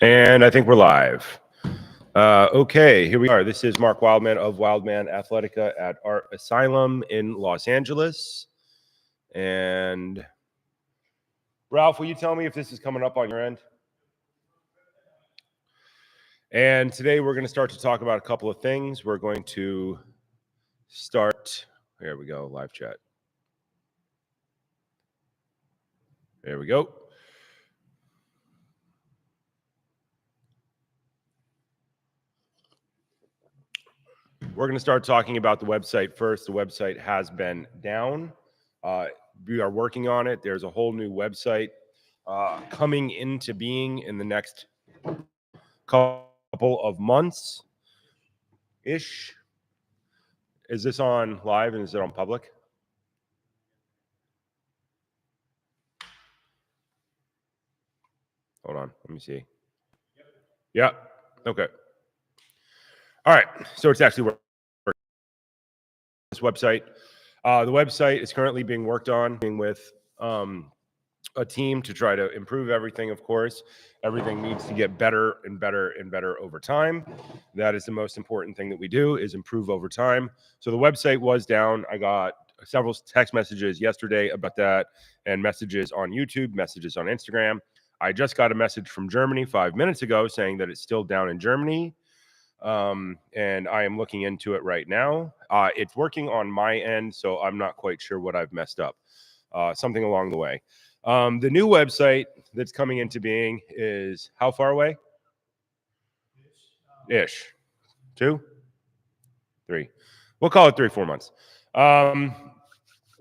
And I think we're live. Okay, here we are. This is Mark Wildman of Wildman Athletica at Art Asylum in Los Angeles. And Ralph, will you tell me if this is coming up on your end? And today we're going to start to talk about a couple of things. We're going to start, here we go, live chat. There we go. We're going to start talking about the website first. The website has been down. We are working on it. There's a whole new website coming into being in the next couple of months-ish. Is this on live and is it on public? Hold on, let me see. Yeah, okay. All right, so it's actually working. This website. The website is currently being worked on with a team to try to improve everything, of course. Everything needs to get better and better and better over time. That is the most important thing that we do, is improve over time. So the website was down. I got several text messages yesterday about that, and messages on YouTube, messages on Instagram. I just got a message from Germany 5 minutes ago saying that it's still down in Germany. And I am looking into it right now. It's working on my end, so I'm not quite sure what I've messed up. Something along the way. The new website that's coming into being is how far away? Ish. 2? 3. We'll call it 3-4 months.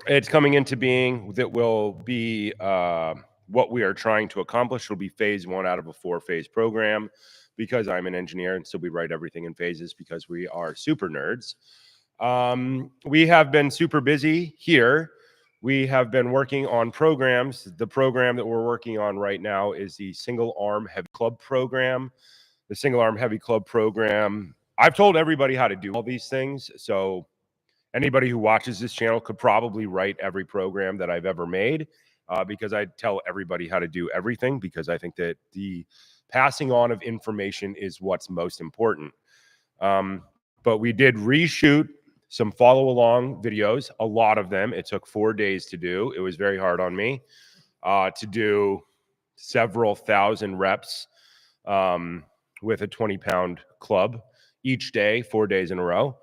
It's coming into being. That will be what we are trying to accomplish. It'll be phase 1 out of a 4-phase program, because I'm an engineer and so we write everything in phases because we are super nerds. We have been super busy here. We have been working on programs. The program that we're working on right now is the single arm heavy club program. The single arm heavy club program, I've told everybody how to do all these things. So anybody who watches this channel could probably write every program that I've ever made, because I tell everybody how to do everything, because I think that the passing on of information is what's most important. But we did reshoot some follow along videos, a lot of them. It took 4 days to do. It was very hard on me to do several thousand reps with a 20-pound club each day, 4 days in a row.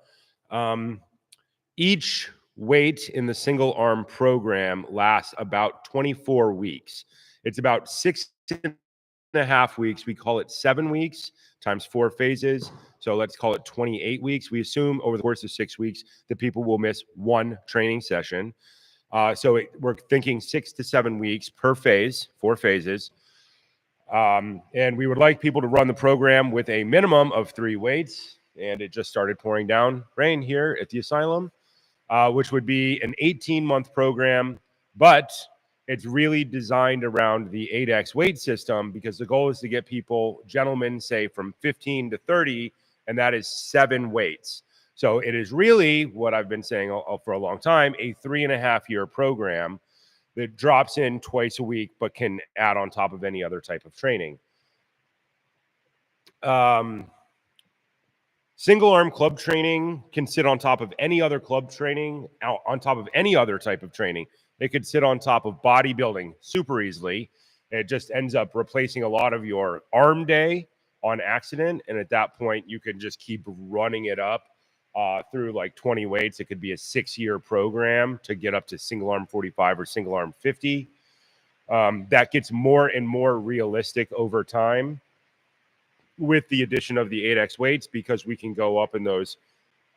Each weight in the single arm program lasts about 24 weeks. It's about 6.5 weeks. We call it 7 weeks times 4 phases. So let's call it 28 weeks. We assume over the course of 6 weeks that people will miss 1 training session. We're thinking 6 to 7 weeks per phase, 4 phases. And we would like people to run the program with a minimum of 3 weights. And it just started pouring down rain here at the asylum, which would be an 18-month program, but it's really designed around the 8X weight system, because the goal is to get people, gentlemen, say from 15 to 30, and that is 7 weights. So it is really what I've been saying for a long time, a 3.5-year program that drops in twice a week, but can add on top of any other type of training. Single arm club training can sit on top of any other club training, on top of any other type of training. It could sit on top of bodybuilding super easily. It just ends up replacing a lot of your arm day on accident. And at that point, you can just keep running it up through like 20 weights. It could be a 6-year program to get up to single arm 45 or single arm 50. That gets more and more realistic over time with the addition of the 8X weights, because we can go up in those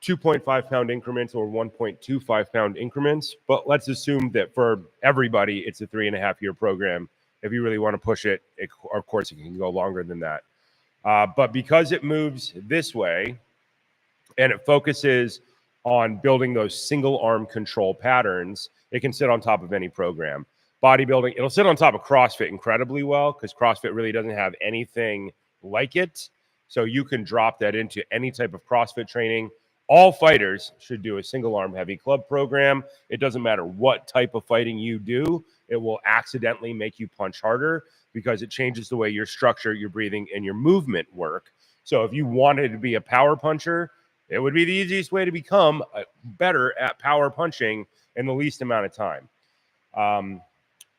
2.5 pound increments or 1.25 pound increments. But let's assume that for everybody, it's a 3.5-year program. If you really want to push it, of course, it can go longer than that. But because it moves this way and it focuses on building those single arm control patterns, it can sit on top of any program. Bodybuilding, it'll sit on top of CrossFit incredibly well, because CrossFit really doesn't have anything like it. So you can drop that into any type of CrossFit training. All fighters should do a single arm heavy club program. It doesn't matter what type of fighting you do. It will accidentally make you punch harder, because it changes the way your structure, your breathing, and your movement work. So if you wanted to be a power puncher, it would be the easiest way to become better at power punching in the least amount of time.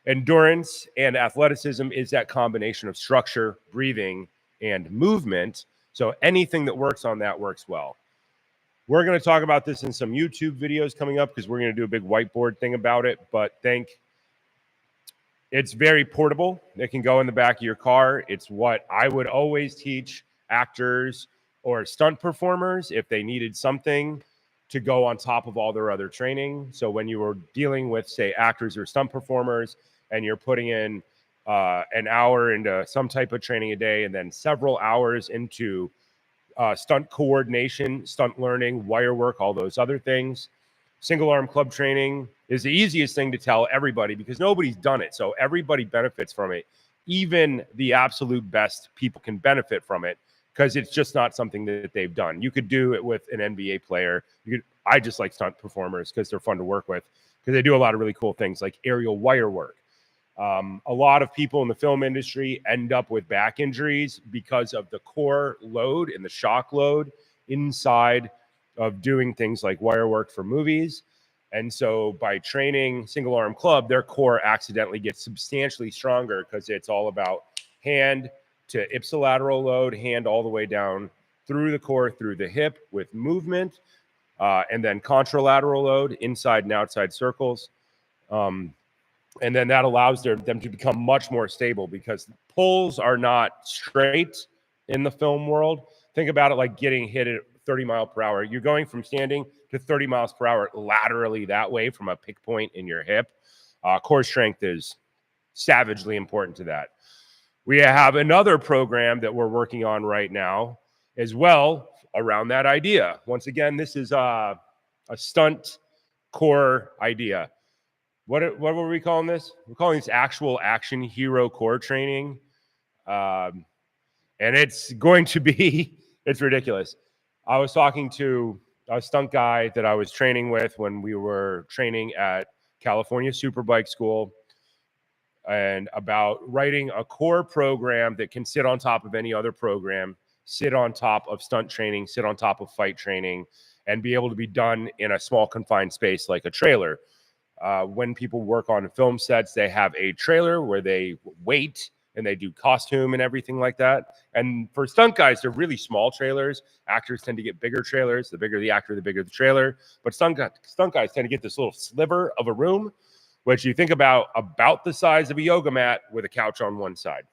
Endurance and athleticism is that combination of structure, breathing, and movement. So anything that works on that works well. We're going to talk about this in some YouTube videos coming up because we're going to do a big whiteboard thing about it. But it's very portable. It can go in the back of your car. It's what I would always teach actors or stunt performers if they needed something to go on top of all their other training. So when you were dealing with, say, actors or stunt performers, and you're putting in an hour into some type of training a day and then several hours into stunt coordination, stunt learning, wire work, all those other things. Single arm club training is the easiest thing to tell everybody because nobody's done it. So everybody benefits from it. Even the absolute best people can benefit from it because it's just not something that they've done. You could do it with an NBA player. I just like stunt performers because they're fun to work with because they do a lot of really cool things like aerial wire work. A lot of people in the film industry end up with back injuries because of the core load and the shock load inside of doing things like wire work for movies. And so by training single arm club, their core accidentally gets substantially stronger because it's all about hand to ipsilateral load, hand all the way down through the core, through the hip with movement, and then contralateral load, inside and outside circles. And then that allows them to become much more stable because pulls are not straight in the film world. Think about it like getting hit at 30 miles per hour. You're going from standing to 30 miles per hour laterally that way from a pick point in your hip. Core strength is savagely important to that. We have another program that we're working on right now as well around that idea. Once again, this is a stunt core idea. What were we calling this? We're calling this actual action hero core training. And it's going to be, it's ridiculous. I was talking to a stunt guy that I was training with when we were training at California Superbike School and about writing a core program that can sit on top of any other program, sit on top of stunt training, sit on top of fight training, and be able to be done in a small confined space like a trailer. When people work on film sets, they have a trailer where they wait and they do costume and everything like that. And for stunt guys, they're really small trailers. Actors tend to get bigger trailers. The bigger the actor, the bigger the trailer. But stunt guys tend to get this little sliver of a room, which you think about the size of a yoga mat with a couch on one side.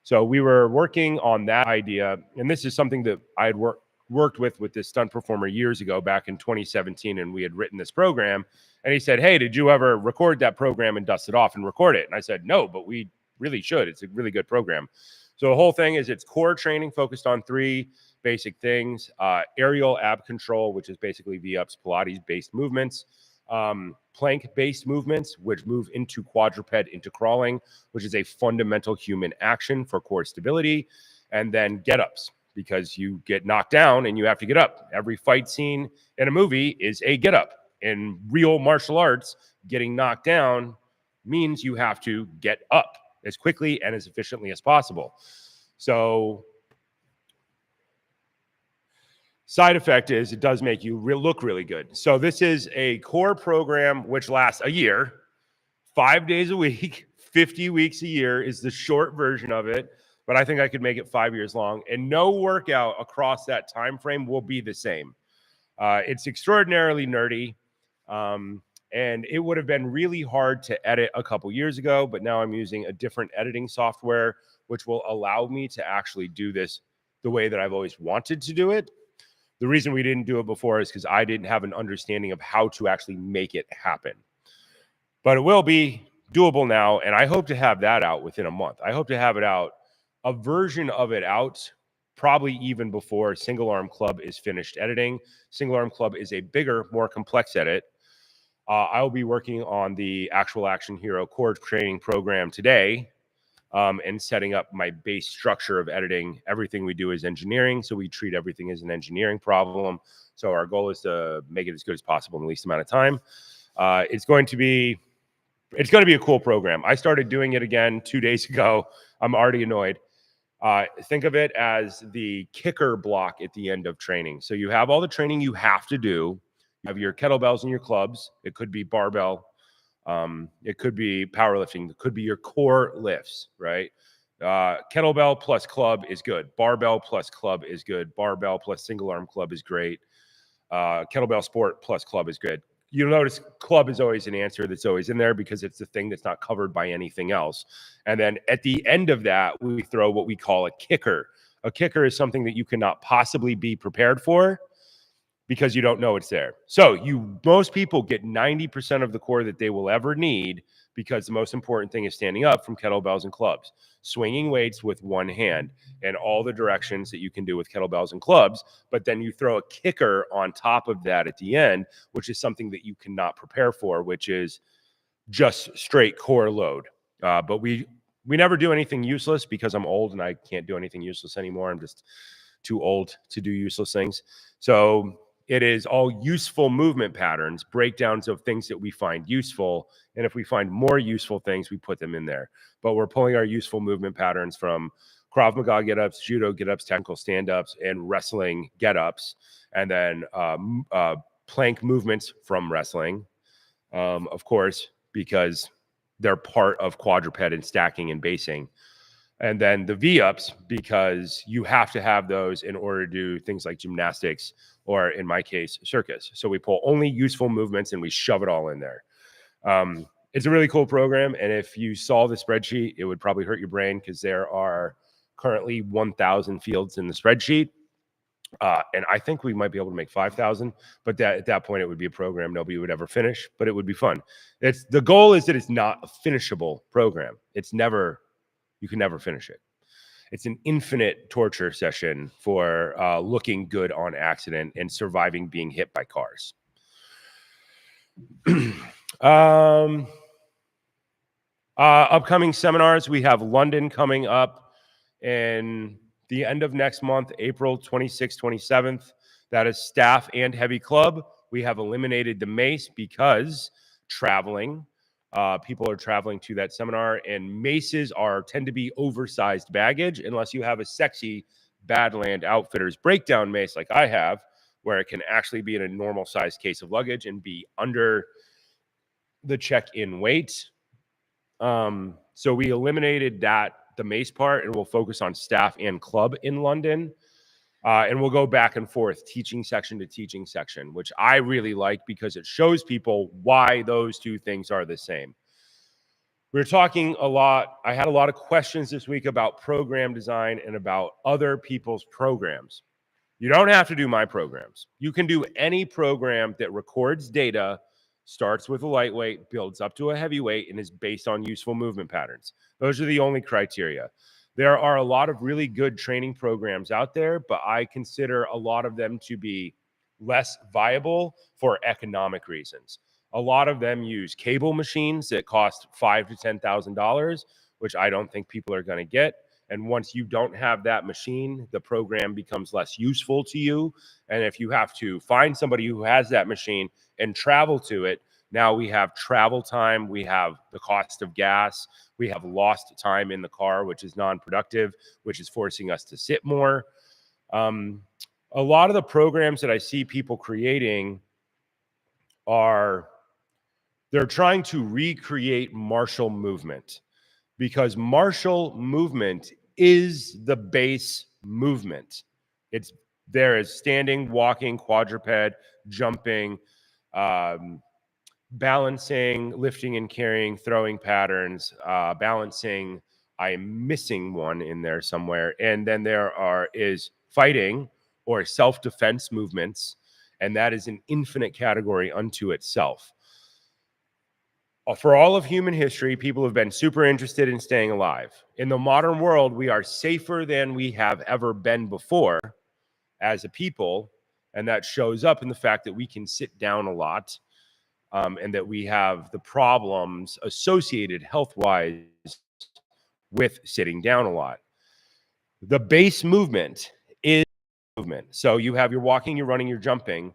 So we were working on that idea. And this is something that I had worked with this stunt performer years ago, back in 2017. And we had written this program. And he said, hey, did you ever record that program and dust it off and record it? And I said, no, but we really should. It's a really good program. So the whole thing is it's core training focused on three basic things. Aerial ab control, which is basically V-ups, Pilates-based movements. Plank-based movements, which move into quadruped, into crawling, which is a fundamental human action for core stability. And then get-ups, because you get knocked down and you have to get up. Every fight scene in a movie is a get-up. In real martial arts, getting knocked down means you have to get up as quickly and as efficiently as possible. So side effect is it does make you look really good. So this is a core program which lasts a year, 5 days a week, 50 weeks a year is the short version of it. But I think I could make it 5 years long, and no workout across that time frame will be the same. It's extraordinarily nerdy. And it would have been really hard to edit a couple years ago, but now I'm using a different editing software, which will allow me to actually do this the way that I've always wanted to do it. The reason we didn't do it before is because I didn't have an understanding of how to actually make it happen. But it will be doable now, and I hope to have that out within a month. I hope to have it out, a version of it out, probably even before Single Arm Club is finished editing. Single Arm Club is a bigger, more complex edit. I'll be working on the actual Action Hero core training program today and setting up my base structure of editing. Everything we do is engineering, so we treat everything as an engineering problem. So our goal is to make it as good as possible in the least amount of time. It's going to be It's going to be a cool program. I started doing it again 2 days ago. I'm already annoyed. Think of it as the kicker block at the end of training. So you have all the training you have to do. You have your kettlebells and your clubs. It could be barbell. It could be powerlifting. It could be your core lifts, right? Kettlebell plus club is good. Barbell plus club is good. Barbell plus single arm club is great. Kettlebell sport plus club is good. You'll notice club is always an answer that's always in there because it's the thing that's not covered by anything else. And then at the end of that, we throw what we call a kicker. A kicker is something that you cannot possibly be prepared for because you don't know it's there. So most people get 90% of the core that they will ever need because the most important thing is standing up from kettlebells and clubs, swinging weights with one hand and all the directions that you can do with kettlebells and clubs. But then you throw a kicker on top of that at the end, which is something that you cannot prepare for, which is just straight core load. But we never do anything useless because I'm old and I can't do anything useless anymore. I'm just too old to do useless things. So it is all useful movement patterns, breakdowns of things that we find useful. And if we find more useful things, we put them in there. But we're pulling our useful movement patterns from Krav Maga get-ups, judo get-ups, technical stand-ups, and wrestling get-ups. And then plank movements from wrestling, of course, because they're part of quadruped and stacking and basing. And then the V-ups, because you have to have those in order to do things like gymnastics or, in my case, circus. So we pull only useful movements and we shove it all in there. It's a really cool program. And if you saw the spreadsheet, it would probably hurt your brain because there are currently 1,000 fields in the spreadsheet. And I think we might be able to make 5,000, but at that point, it would be a program nobody would ever finish, but it would be fun. The goal is that it's not a finishable program. You can never finish it. It's an infinite torture session for looking good on accident and surviving being hit by cars. Upcoming seminars, we have London coming up in the end of next month, April 26th, 27th. That is staff and heavy club. We have eliminated the mace because traveling. People are traveling to that seminar, and maces tend to be oversized baggage unless you have a sexy Badland Outfitters breakdown mace like I have, where it can actually be in a normal size case of luggage and be under the check-in weight. So we eliminated the mace part, and we'll focus on staff and club in London. And we'll go back and forth, teaching section to teaching section, which I really like because it shows people why those two things are the same. We're talking a lot. I had a lot of questions this week about program design and about other people's programs. You don't have to do my programs. You can do any program that records data, starts with a lightweight, builds up to a heavyweight, and is based on useful movement patterns. Those are the only criteria. There are a lot of really good training programs out there, but I consider a lot of them to be less viable for economic reasons. A lot of them use cable machines that cost $5,000 to $10,000, which I don't think people are going to get. And once you don't have that machine, the program becomes less useful to you. And if you have to find somebody who has that machine and travel to it, now we have travel time, we have the cost of gas, we have lost time in the car, which is non-productive, which is forcing us to sit more. A lot of the programs that I see people creating they're trying to recreate martial movement, because martial movement is the base movement. There is standing, walking, quadruped, jumping, balancing, lifting and carrying, throwing patterns, balancing. I am missing one in there somewhere. And then is fighting or self-defense movements. And that is an infinite category unto itself. For all of human history, people have been super interested in staying alive. In the modern world, we are safer than we have ever been before as a people. And that shows up in the fact that we can sit down a lot, and that we have the problems associated health-wise with sitting down a lot. The base movement is movement. So you have your walking, your running, your jumping,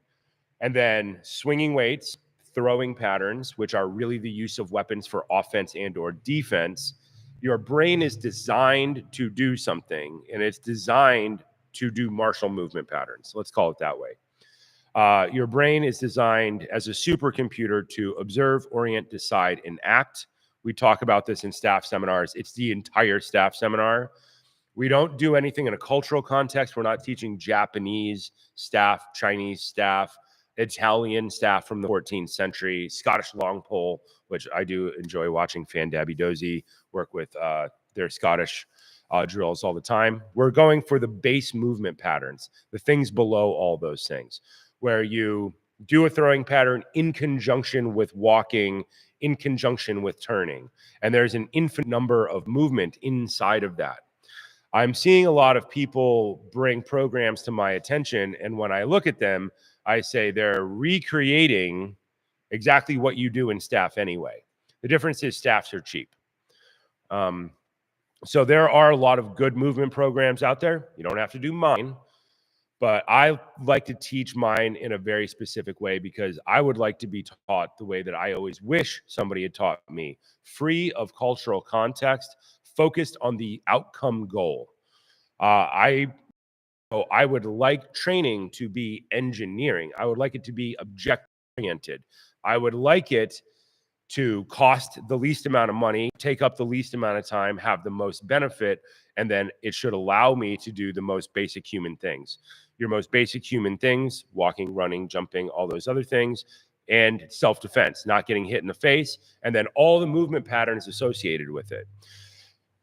and then swinging weights, throwing patterns, which are really the use of weapons for offense and or defense, your brain is designed to do something, and it's designed to do martial movement patterns. Let's call it that way. Your brain is designed as a supercomputer to observe, orient, decide, and act. We talk about this in staff seminars. It's the entire staff seminar. We don't do anything in a cultural context. We're not teaching Japanese staff, Chinese staff, Italian staff from the 14th century, Scottish long pole, which I do enjoy watching Fan Dabby Dozy work with their Scottish drills all the time. We're going for the base movement patterns, the things below all those things, where you do a throwing pattern in conjunction with walking, in conjunction with turning. And there's an infinite number of movement inside of that. I'm seeing a lot of people bring programs to my attention, and when I look at them, I say they're recreating exactly what you do in staff anyway. The difference is staffs are cheap. So there are a lot of good movement programs out there. You don't have to do mine, but I like to teach mine in a very specific way because I would like to be taught the way that I always wish somebody had taught me, free of cultural context, focused on the outcome goal. I would like training to be engineering. I would like it to be object oriented. I would like it to cost the least amount of money, take up the least amount of time, have the most benefit, and then it should allow me to do the most basic human things. Your most basic human things, walking, running, jumping, all those other things, and self-defense, not getting hit in the face, and then all the movement patterns associated with it.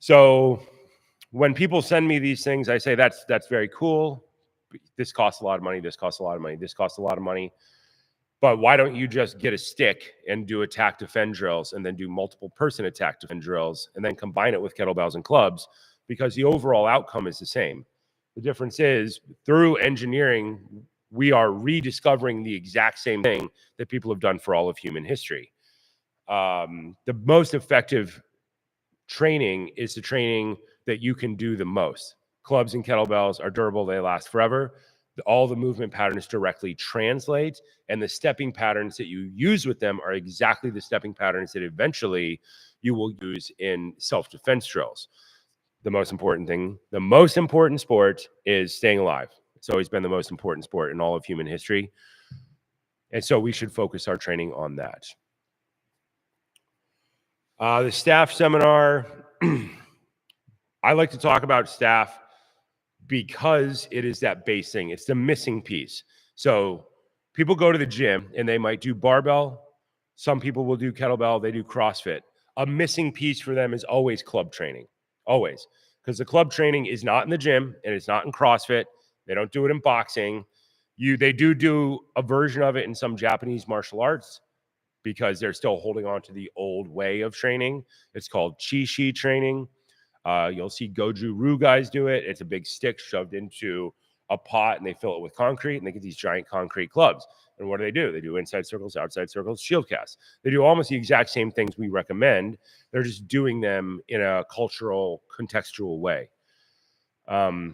So when people send me these things, I say, that's very cool. This costs a lot of money. This costs a lot of money. This costs a lot of money. But why don't you just get a stick and do attack defend drills and then do multiple person attack defend drills and then combine it with kettlebells and clubs, because the overall outcome is the same. The difference is through engineering, we are rediscovering the exact same thing that people have done for all of human history. The most effective training is the training that you can do the most. Clubs and kettlebells are durable. They last forever. All the movement patterns directly translate, and the stepping patterns that you use with them are exactly the stepping patterns that eventually you will use in self-defense drills. The most important thing, the most important sport is staying alive. It's always been the most important sport in all of human history. And so we should focus our training on that. The staff seminar, I like to talk about staff because it is that base thing. It's the missing piece. So people go to the gym and they might do barbell. Some people will do kettlebell. They do CrossFit. A missing piece for them is always club training, always. Because the club training is not in the gym and it's not in CrossFit. They don't do it in boxing. They do a version of it in some Japanese martial arts because they're still holding on to the old way of training. It's called Chi-Shi training. You'll see Goju-Ryu guys do it. It's a big stick shoved into a pot and they fill it with concrete and they get these giant concrete clubs. And what do? They do inside circles, outside circles, shield casts. They do almost the exact same things we recommend. They're just doing them in a cultural, contextual way. What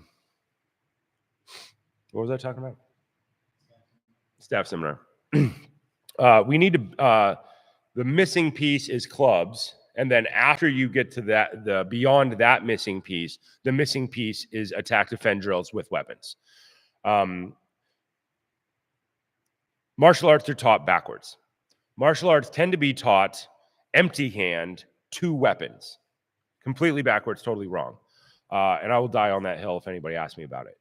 was I talking about? Staff seminar. We need to, the missing piece is clubs. And then after you get to that, the beyond that missing piece, the missing piece is attack defend drills with weapons. Martial arts are taught backwards. Martial arts tend to be taught empty hand, two weapons. Completely backwards, totally wrong. And I will die on that hill if anybody asks me about it.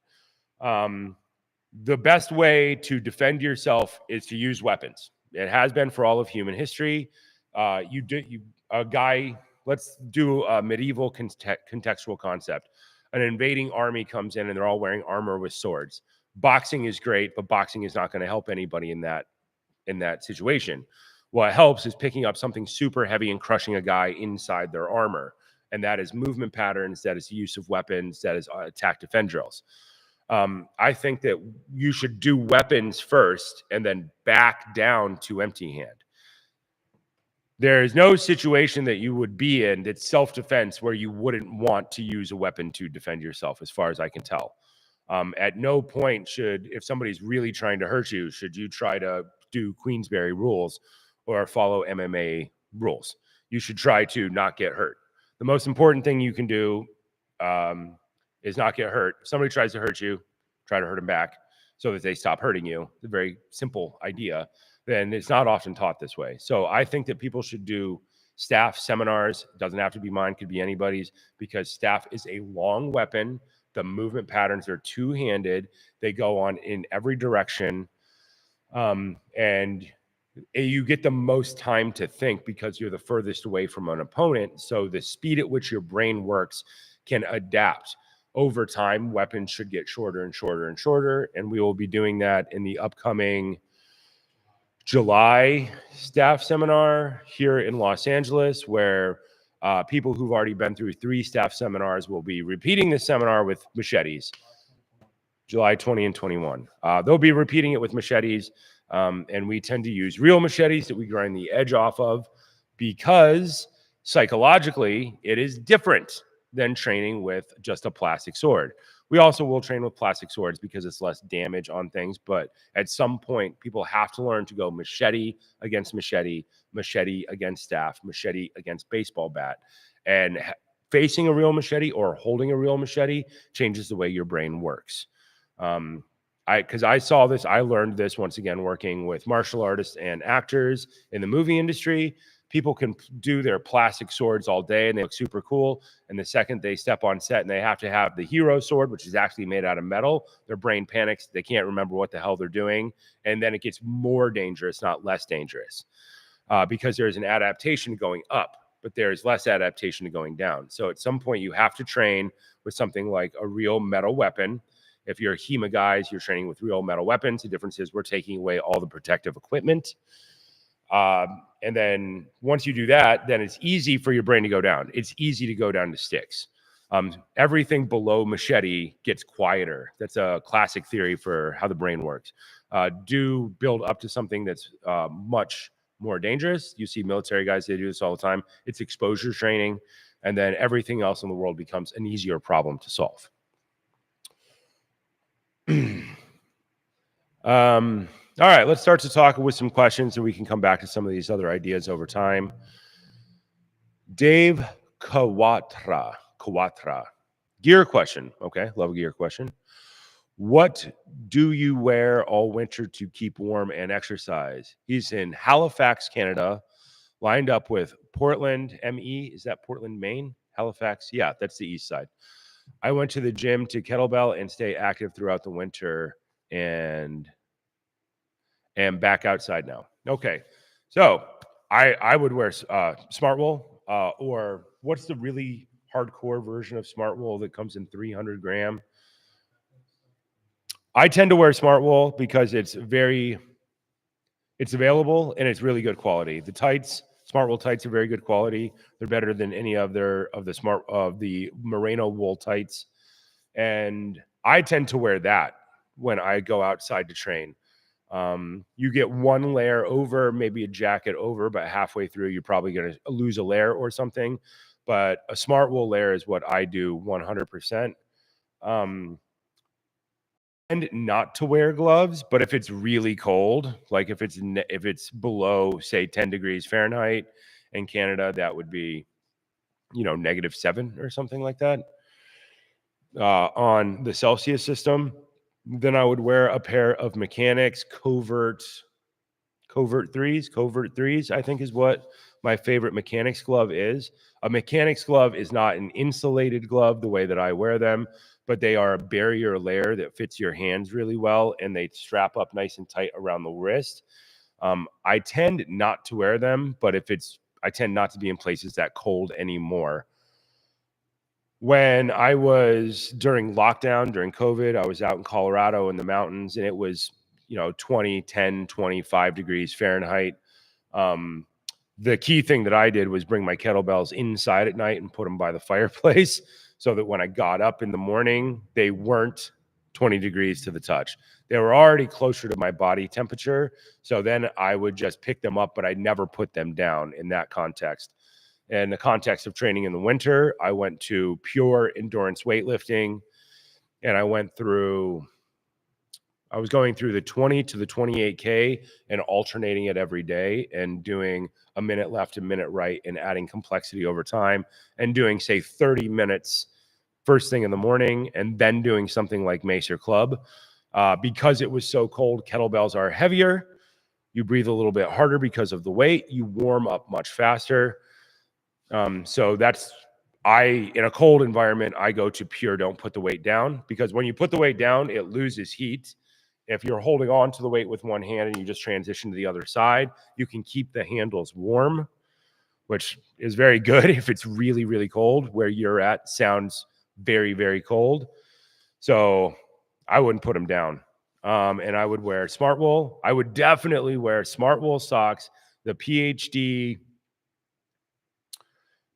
The best way to defend yourself is to use weapons. It has been for all of human history. Let's do a medieval contextual concept. An invading army comes in and they're all wearing armor with swords. Boxing is great, but boxing is not going to help anybody in that situation. What helps is picking up something super heavy and crushing a guy inside their armor. And that is movement patterns, that is the use of weapons, that is attack defend drills. I think that you should do weapons first and then back down to empty hand. There is no situation that you would be in that's self-defense where you wouldn't want to use a weapon to defend yourself, as far as I can tell. At no point if somebody's really trying to hurt you, should you try to do Queensberry rules or follow MMA rules. You should try to not get hurt. The most important thing you can do is not get hurt. If somebody tries to hurt you, try to hurt them back so that they stop hurting you. It's a very simple idea. Then it's not often taught this way. So I think that people should do staff seminars. It doesn't have to be mine, could be anybody's, because staff is a long weapon. The movement patterns are two-handed. They go on in every direction. And you get the most time to think because you're the furthest away from an opponent. So the speed at which your brain works can adapt. Over time, weapons should get shorter and shorter and shorter. And we will be doing that in the upcoming July staff seminar here in Los Angeles, where people who've already been through 3 staff seminars will be repeating the seminar with machetes. July 20 and 21. They'll be repeating it with machetes. And we tend to use real machetes that we grind the edge off of because psychologically it is different than training with just a plastic sword. We also will train with plastic swords because it's less damage on things. But at some point, people have to learn to go machete against machete, machete against staff, machete against baseball bat. And facing a real machete or holding a real machete changes the way your brain works. Because I saw this, I learned this once again working with martial artists and actors in the movie industry. People can do their plastic swords all day and they look super cool. And the second they step on set and they have to have the hero sword, which is actually made out of metal, their brain panics. They can't remember what the hell they're doing. And then it gets more dangerous, not less dangerous, because there's an adaptation going up, but there's less adaptation to going down. So at some point you have to train with something like a real metal weapon. If you're HEMA guys, you're training with real metal weapons. The difference is we're taking away all the protective equipment. And then once you do that, then it's easy for your brain to go down. It's easy to go down to sticks. Everything below machete gets quieter. That's a classic theory for how the brain works. Do build up to something that's much more dangerous. You see military guys, they do this all the time. It's exposure training. And then everything else in the world becomes an easier problem to solve. All right, let's start to talk with some questions and we can come back to some of these other ideas over time. Dave Kawatra. Gear question. Okay, love a gear question. What do you wear all winter to keep warm and exercise? He's in Halifax, Canada, lined up with Portland, ME. Is that Portland, Maine? Halifax? Yeah, that's the east side. I went to the gym to kettlebell and stay active throughout the winter and am back outside now. Okay. So I would wear smart wool or what's the really hardcore version of smart wool that comes in 300 gram? I tend to wear smart wool because it's available and it's really good quality. The tights, smart wool tights are very good quality. They're better than any other of the merino wool tights. And I tend to wear that when I go outside to train. You get one layer over, maybe a jacket over, but halfway through, you're probably going to lose a layer or something. But a smart wool layer is what I do 100%. And not to wear gloves, but if it's really cold, like if it's below, say, 10 degrees Fahrenheit in Canada, that would be, -7 or something like that on the Celsius system. Then I would wear a pair of Mechanics Covert 3s, I think is what my favorite Mechanics glove is. A Mechanics glove is not an insulated glove the way that I wear them, but they are a barrier layer that fits your hands really well, and they strap up nice and tight around the wrist. I tend not to wear them, but I tend not to be in places that cold anymore. When I was during lockdown, during COVID, I was out in Colorado in the mountains, and it was, 25 degrees Fahrenheit. The key thing that I did was bring my kettlebells inside at night and put them by the fireplace so that when I got up in the morning, they weren't 20 degrees to the touch. They were already closer to my body temperature. So then I would just pick them up, but I never put them down in that context. In the context of training in the winter, I went to pure endurance weightlifting, and I went through I was going through the 20 to the 28K and alternating it every day and doing a minute left, a minute right, and adding complexity over time, and doing, say, 30 minutes first thing in the morning, and then doing something like mace or club. Because it was so cold, kettlebells are heavier. You breathe a little bit harder because of the weight. You warm up much faster. So in a cold environment, I go to pure don't put the weight down, because when you put the weight down, it loses heat. If you're holding on to the weight with one hand and you just transition to the other side, you can keep the handles warm, which is very good if it's really, really cold. Where you're at sounds very, very cold. So I wouldn't put them down. And I would wear smart wool. I would definitely wear smart wool socks. The PhD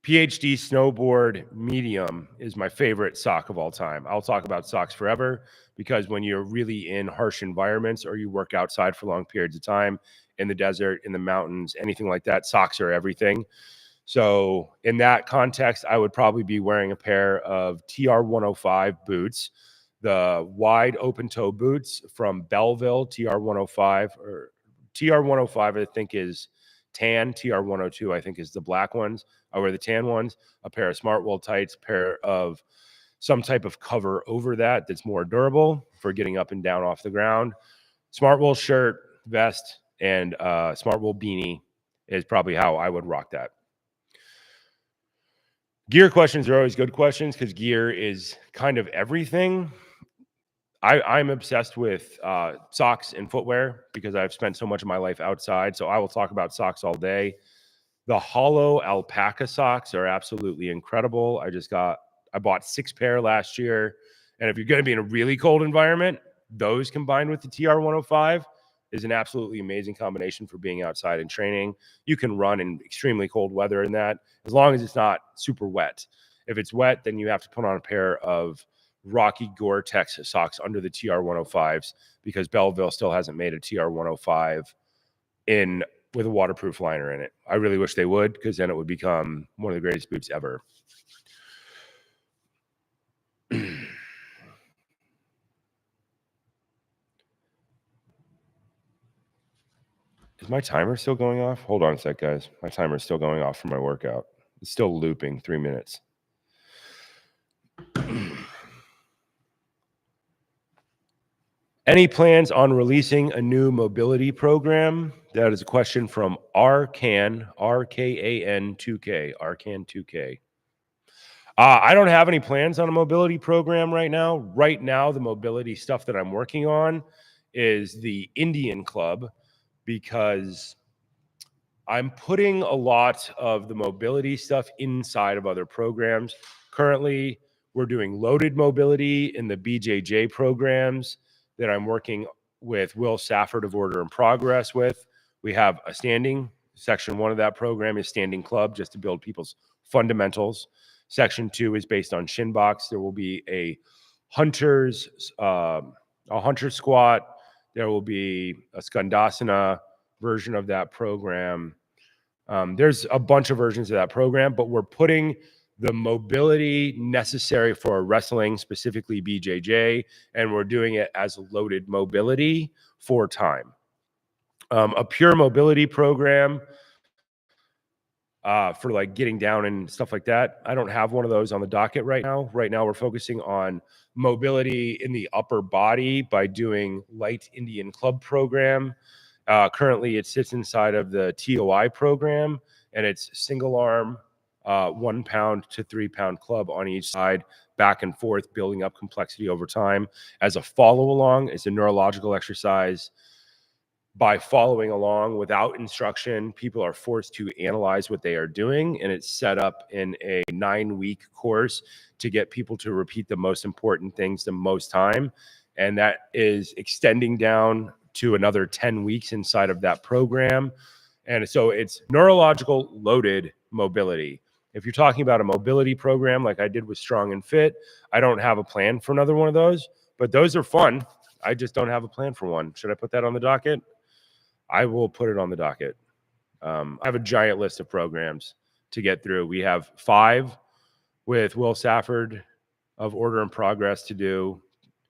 snowboard medium is my favorite sock of all time. I'll talk about socks forever, because when you're really in harsh environments or you work outside for long periods of time in the desert, in the mountains, anything like that, socks are everything. So in that context, I would probably be wearing a pair of TR105 boots, the wide open toe boots from Belleville. TR105 or TR105, I think, is tan. TR102, I think, is the black ones. I wear the tan ones, a pair of smart wool tights, pair of some type of cover over that's more durable for getting up and down off the ground. Smart wool shirt, vest, and smart wool beanie is probably how I would rock that. Gear questions are always good questions, because gear is kind of everything. I'm obsessed with socks and footwear, because I've spent so much of my life outside. So I will talk about socks all day. The hollow alpaca socks are absolutely incredible. I bought 6 pair last year. And if you're going to be in a really cold environment, those combined with the TR105 is an absolutely amazing combination for being outside and training. You can run in extremely cold weather in that, as long as it's not super wet. If it's wet, then you have to put on a pair of Rocky Gore-Tex socks under the TR105s, because Belleville still hasn't made a TR105 with a waterproof liner in it. I really wish they would, because then it would become one of the greatest boots ever. Is my timer still going off? Hold on a sec, guys. My timer is still going off for my workout. It's still looping 3 minutes. Any plans on releasing a new mobility program? That is a question from Rkan, RKAN 2K, Rkan 2K. I don't have any plans on a mobility program right now. Right now, the mobility stuff that I'm working on is the Indian Club, because I'm putting a lot of the mobility stuff inside of other programs. Currently, we're doing loaded mobility in the BJJ programs that I'm working with Will Safford of Order in Progress with. We have a standing. Section 1 of that program is standing club, just to build people's fundamentals. Section 2 is based on shin box. There will be a hunter squat. There will be a skandasana version of that program. There's a bunch of versions of that program, but we're putting the mobility necessary for wrestling, specifically BJJ, and we're doing it as loaded mobility for time. A pure mobility program for like getting down and stuff like that, I don't have one of those on the docket right now. Right now, we're focusing on mobility in the upper body by doing light Indian club program. Currently, it sits inside of the TOI program, and it's single arm, 1 pound to 3 pound club on each side, back and forth, building up complexity over time. As a follow along, it's a neurological exercise. By following along without instruction, people are forced to analyze what they are doing, and it's set up in a 9-week course to get people to repeat the most important things the most time. And that is extending down to another 10 weeks inside of that program. And so it's neurological loaded mobility. If you're talking about a mobility program like I did with Strong and Fit, I don't have a plan for another one of those, but those are fun. I just don't have a plan for one. Should I put that on the docket? I will put it on the docket. I have a giant list of programs to get through. We have 5 with Will Safford of Order in Progress to do.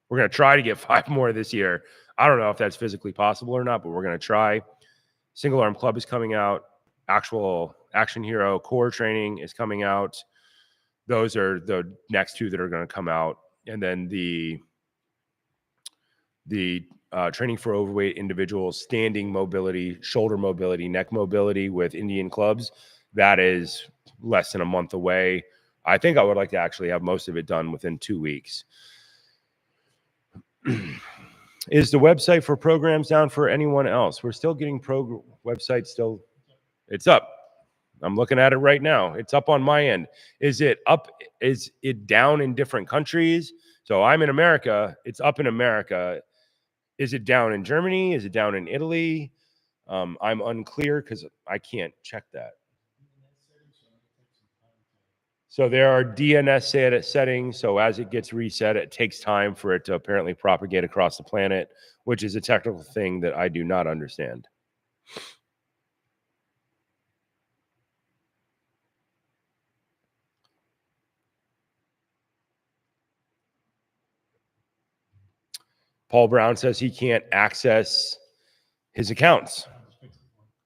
We're going to try to get 5 more this year. I don't know if that's physically possible or not, but we're going to try. Single Arm Club is coming out. Actual Action Hero core training is coming out. Those are the next 2 that are going to come out. And then the training for overweight individuals, standing mobility, shoulder mobility, neck mobility with Indian clubs, that is less than a month away. I think I would like to actually have most of it done within 2 weeks. Is the website for programs down for anyone else? We're still getting websites still. It's up. I'm looking at it right now. It's up on my end. Is it up? Is it down in different countries? So I'm in America. It's up in America. Is it down in Germany? Is it down in Italy? I'm unclear because I can't check that. So there are DNS settings. So as it gets reset, it takes time for it to apparently propagate across the planet, which is a technical thing that I do not understand. Paul Brown says he can't access his accounts.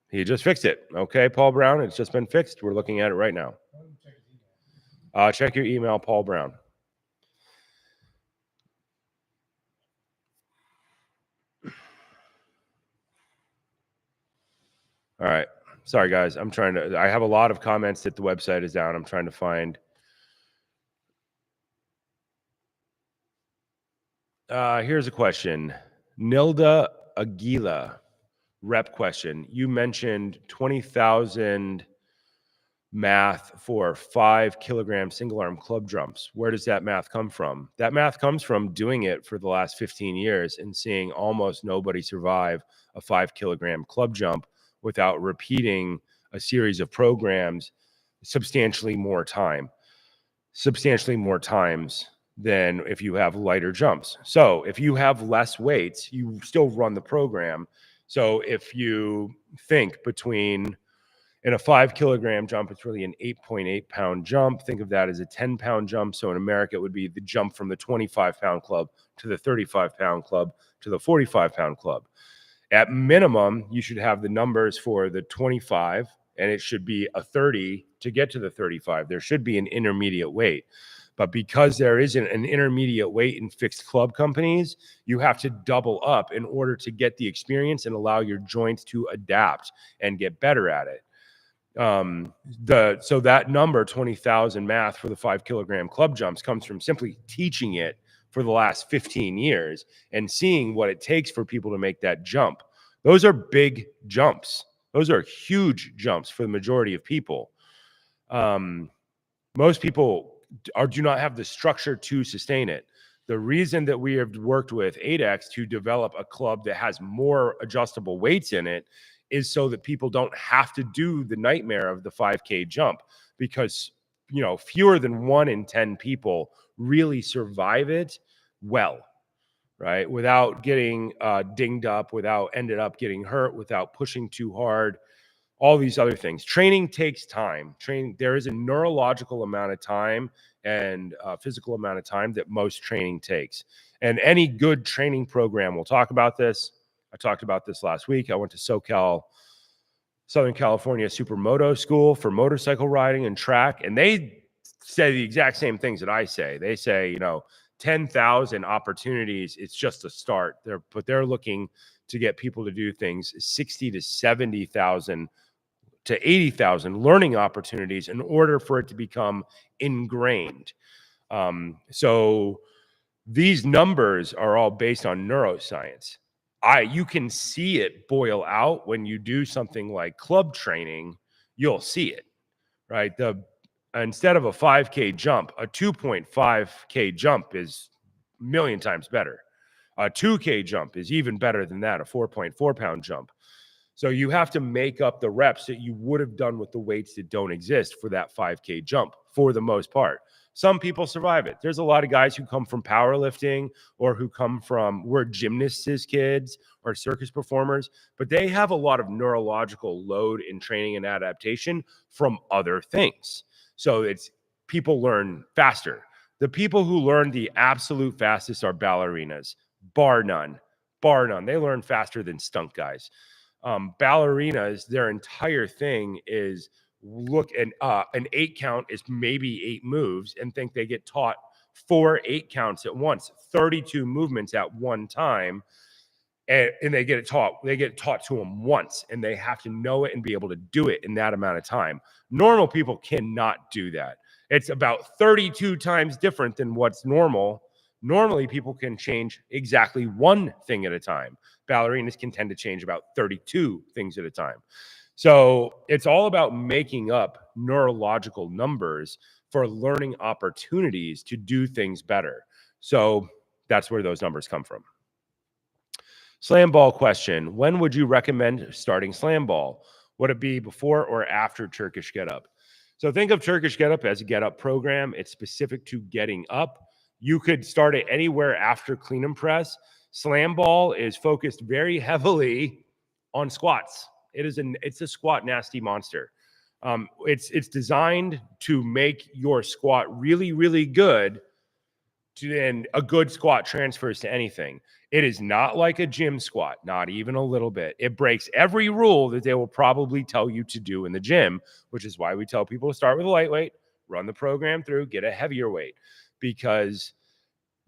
He just fixed it. Okay, Paul Brown, it's just been fixed. We're looking at it right now. Check your email, Paul Brown. All right. Sorry, guys. I have a lot of comments that the website is down. I'm trying to find. Here's a question. Nilda Aguila, rep question. You mentioned 20,000 math for 5 kilogram single arm club jumps. Where does that math come from? That math comes from doing it for the last 15 years and seeing almost nobody survive a 5 kilogram club jump without repeating a series of programs substantially more times than if you have lighter jumps. So if you have less weights, you still run the program. So if you think in a 5 kilogram jump, it's really an 8.8 pound jump. Think of that as a 10 pound jump. So in America, it would be the jump from the 25 pound club to the 35 pound club to the 45 pound club. At minimum, you should have the numbers for the 25, and it should be a 30 to get to the 35. There should be an intermediate weight. But because there isn't an intermediate weight in fixed club companies, you have to double up in order to get the experience and allow your joints to adapt and get better at it. So that number 20,000 math for the 5 kilogram club jumps comes from simply teaching it for the last 15 years and seeing what it takes for people to make that jump. Those are big jumps. Those are huge jumps for the majority of people. Most people do not have the structure to sustain it. The reason that we have worked with 8X to develop a club that has more adjustable weights in it is so that people don't have to do the nightmare of the 5K jump, because fewer than 1 in 10 people really survive it well, right? Without getting dinged up, without ended up getting hurt, without pushing too hard, all these other things. Training takes time. There is a neurological amount of time and physical amount of time that most training takes. And any good training program will talk about this. I talked about this last week. I went to Southern California Supermoto School for motorcycle riding and track, and they say the exact same things that I say. They say, 10,000 opportunities, it's just a start. They're looking to get people to do things 60 to 70,000 to 80,000 learning opportunities in order for it to become ingrained. So these numbers are all based on neuroscience. You can see it boil out when you do something like club training. You'll see it, right? Instead of a 5K jump, a 2.5K jump is a million times better. A 2K jump is even better than that, a 4.4 pound jump. So you have to make up the reps that you would have done with the weights that don't exist for that 5K jump for the most part. Some people survive it. There's a lot of guys who come from powerlifting or who were gymnasts as kids or circus performers, but they have a lot of neurological load in training and adaptation from other things. So people learn faster. The people who learn the absolute fastest are ballerinas, bar none. Bar none. They learn faster than stunt guys. Ballerinas, their entire thing is look and an 8 count is maybe 8 moves and think they get taught 4 8 counts at once, 32 movements at one time. And they get taught to them once, and they have to know it and be able to do it in that amount of time. Normal people cannot do that. It's about 32 times different than what's normal. Normally, people can change exactly one thing at a time. Ballerinas can tend to change about 32 things at a time. So it's all about making up neurological numbers for learning opportunities to do things better. So that's where those numbers come from. Slam ball question. When would you recommend starting slam ball? Would it be before or after Turkish get up? So think of Turkish get up as a get up program. It's specific to getting up. You could start it anywhere after clean and press. Slam ball is focused very heavily on squats. It's a squat nasty monster. It's designed to make your squat really, really good. And a good squat transfers to anything. It is not like a gym squat, not even a little bit. It breaks every rule that they will probably tell you to do in the gym, which is why we tell people to start with a lightweight, run the program through, get a heavier weight, because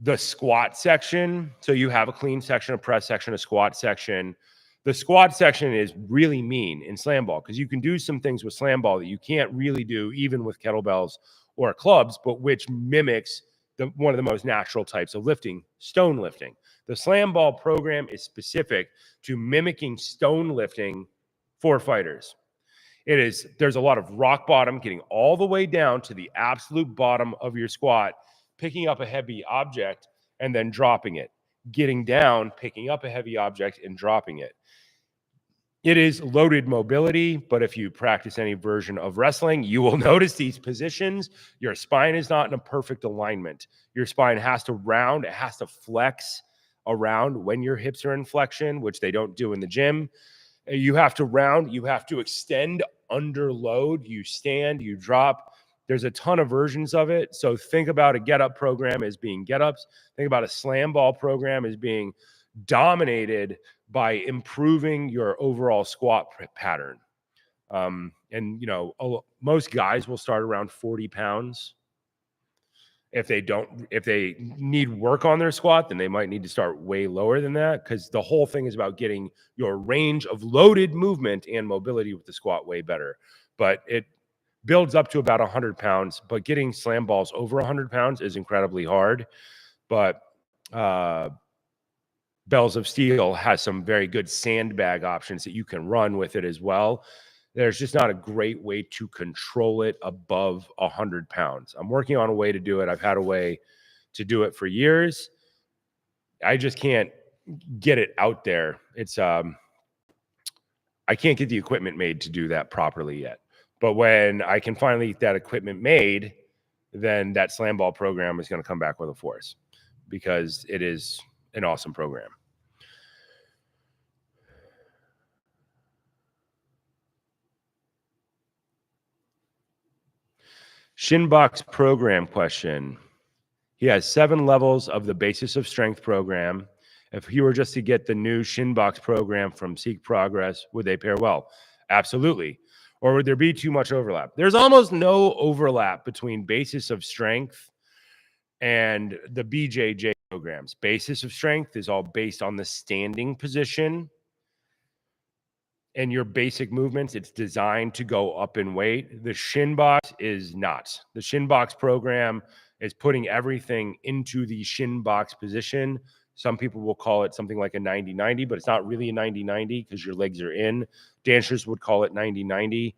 the squat section, so you have a clean section, a press section, a squat section. The squat section is really mean in slam ball because you can do some things with slam ball that you can't really do even with kettlebells or clubs, but which mimics one of the most natural types of lifting, stone lifting. The slam ball program is specific to mimicking stone lifting for fighters. There's a lot of rock bottom, getting all the way down to the absolute bottom of your squat, picking up a heavy object and then dropping it, getting down, picking up a heavy object and dropping it. It is loaded mobility, but if you practice any version of wrestling, you will notice these positions. Your spine is not in a perfect alignment. Your spine has to round, it has to flex around when your hips are in flexion, which they don't do in the gym. You have to round, you have to extend under load, you stand, you drop. There's a ton of versions of it. So think about a get-up program as being get-ups. Think about a slam ball program as being dominated by improving your overall squat pattern. Most guys will start around 40 pounds. If they need work on their squat, then they might need to start way lower than that, because the whole thing is about getting your range of loaded movement and mobility with the squat way better. But it builds up to about 100 pounds, but getting slam balls over 100 pounds is incredibly hard. But Bells of Steel has some very good sandbag options that you can run with it as well. There's just not a great way to control it above 100 pounds. I'm working on a way to do it. I've had a way to do it for years. I just can't get it out there. I can't get the equipment made to do that properly yet. But when I can finally get that equipment made, then that slam ball program is going to come back with a force, because it is an awesome program. Shinbox program question. He has 7 levels of the Basis of Strength program. If he were just to get the new Shinbox program from Seek Progress, would they pair well? Absolutely. Or would there be too much overlap? There's almost no overlap between Basis of Strength and the BJJ programs. Basis of Strength is all based on the standing position and your basic movements. It's designed to go up in weight. The Shinbox is not. The Shinbox program is putting everything into the Shinbox position. Some people will call it something like a 90-90, but it's not really a 90-90 because your legs are in. Dancers would call it 90-90.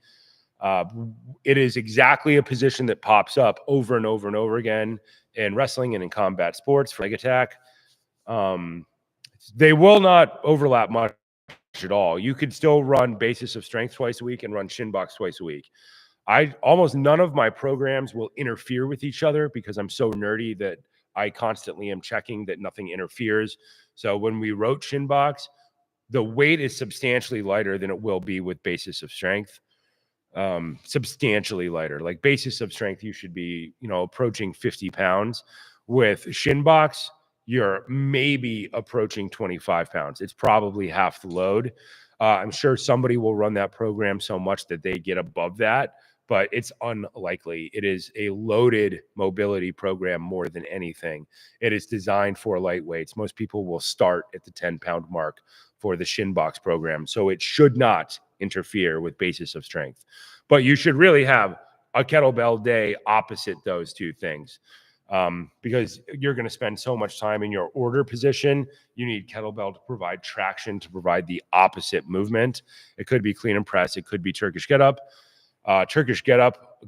It is exactly a position that pops up over and over and over again in wrestling and in combat sports for leg attack. They will not overlap much at all. You could still run Basis of Strength twice a week and run Shinbox twice a week. Almost none of my programs will interfere with each other because I'm so nerdy that I constantly am checking that nothing interferes. So when we wrote Shinbox, the weight is substantially lighter than it will be with Basis of Strength. substantially lighter. Like basis of strength, you should be, approaching 50 pounds. With shin box, you're maybe approaching 25 pounds. It's probably half the load. I'm sure somebody will run that program so much that they get above that, but it's unlikely. It is a loaded mobility program more than anything. It is designed for lightweights. Most people will start at the 10-pound mark for the shin box program. So it should not interfere with basis of strength. But you should really have a kettlebell day opposite those two things. Because you're going to spend so much time in your order position. You need kettlebell to provide traction, to provide the opposite movement. It could be clean and press. It could be Turkish get up. The Turkish get up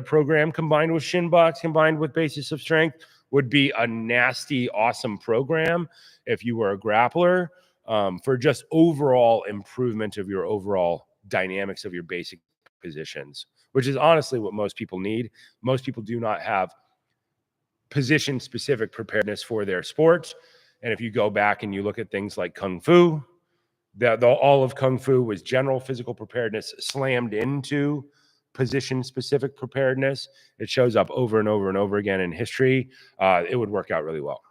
program combined with shin box, combined with basis of strength would be a nasty, awesome program if you were a grappler, for just overall improvement of your overall dynamics of your basic positions, which is honestly what most people need. Most people do not have position specific preparedness for their sport. And if you go back and you look at things like Kung Fu, all of Kung Fu was general physical preparedness slammed into position specific preparedness. It shows up over and over and over again in history. It would work out really well.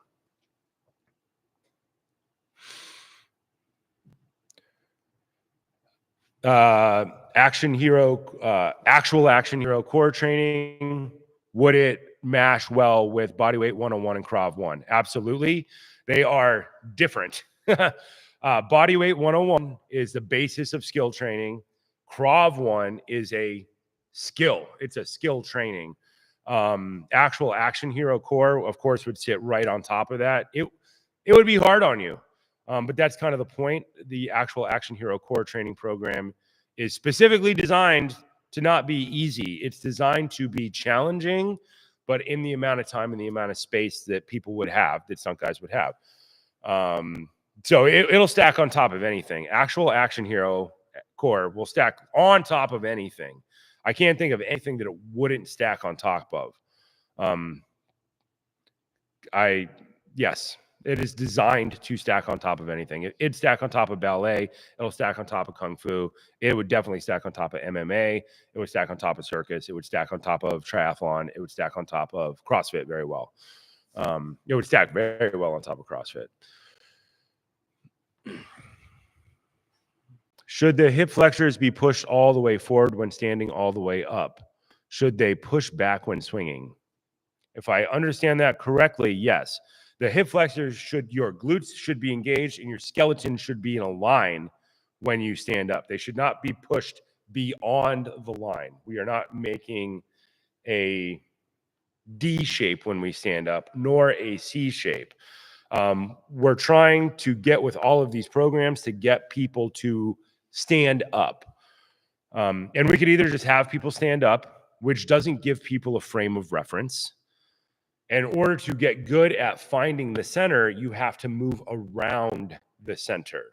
Actual action hero core training, would it mash well with Bodyweight 101 and Krav 1? Absolutely. They are different. Bodyweight 101 is the basis of skill training. Krav 1 is a skill. It's a skill training. Actual action hero core, of course, would sit right on top of that. It would be hard on you. But that's kind of the point. The actual action hero core training program is specifically designed to not be easy. It's designed to be challenging, but in the amount of time and the amount of space that people would have, that stunt guys would have. So it'll stack on top of anything. Actual action hero core will stack on top of anything. I can't think of anything that it wouldn't stack on top of. Yes, it is designed to stack on top of anything. It'd stack on top of ballet. It'll stack on top of Kung Fu. It would definitely stack on top of MMA. It would stack on top of circus. It would stack on top of triathlon. It would stack on top of CrossFit very well. It would stack very well on top of CrossFit. Should the hip flexors be pushed all the way forward when standing all the way up? Should they push back when swinging? If I understand that correctly, yes. The hip flexors your glutes should be engaged and your skeleton should be in a line when you stand up. They should not be pushed beyond the line. We are not making a D shape when we stand up, nor a C shape. We're trying to get with all of these programs to get people to stand up. And we could either just have people stand up, which doesn't give people a frame of reference. In order to get good at finding the center, you have to move around the center.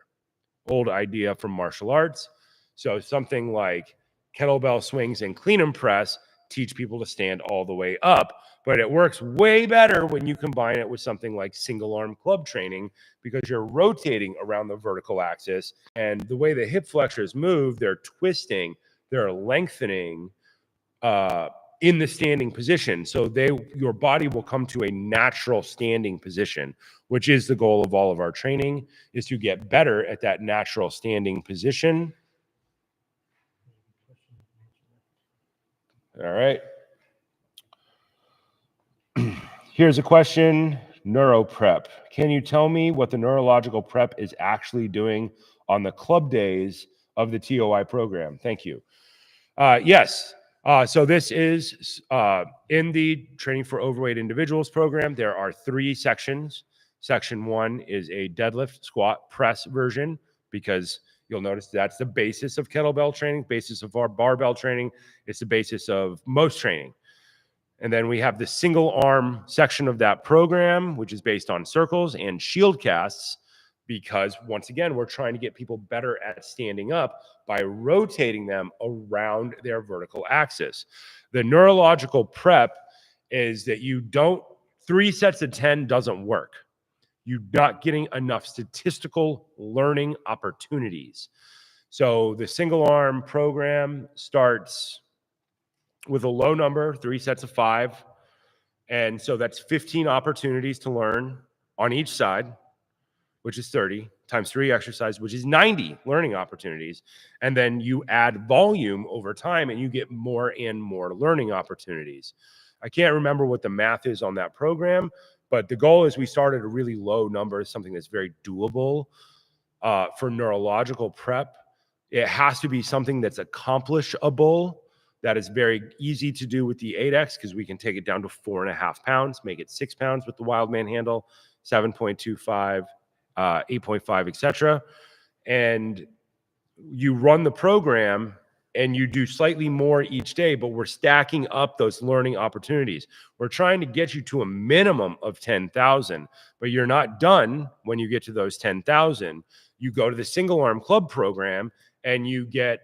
Old idea from martial arts. So something like kettlebell swings and clean and press teach people to stand all the way up, but it works way better when you combine it with something like single arm club training, because you're rotating around the vertical axis, and the way the hip flexors move, they're twisting, they're lengthening, in the standing position. So your body will come to a natural standing position, which is the goal of all of our training, is to get better at that natural standing position. All right. Here's a question. Neuro prep. Can you tell me what the neurological prep is actually doing on the club days of the TOI program? Thank you. Yes. So this is in the Training for Overweight Individuals program. There are 3 sections. Section 1 is a deadlift, squat, press version, because you'll notice that's the basis of kettlebell training, basis of our barbell training. It's the basis of most training. And then we have the single arm section of that program, which is based on circles and shield casts, because once again, we're trying to get people better at standing up by rotating them around their vertical axis. The neurological prep is that 3 sets of 10 doesn't work. You're not getting enough statistical learning opportunities. So the single arm program starts with a low number, 3 sets of 5. And so that's 15 opportunities to learn on each side, which is 30 times 3 exercises, which is 90 learning opportunities. And then you add volume over time and you get more and more learning opportunities. I can't remember what the math is on that program, but the goal is we start at a really low number, something that's very doable for neurological prep. It has to be something that's accomplishable, that is very easy to do with the 8X, because we can take it down to 4.5 pounds, make it 6 pounds with the Wildman handle, 7.25, 8.5, etc. And you run the program and you do slightly more each day, but we're stacking up those learning opportunities. We're trying to get you to a minimum of 10,000, but you're not done when you get to those 10,000. You go to the single arm club program and you get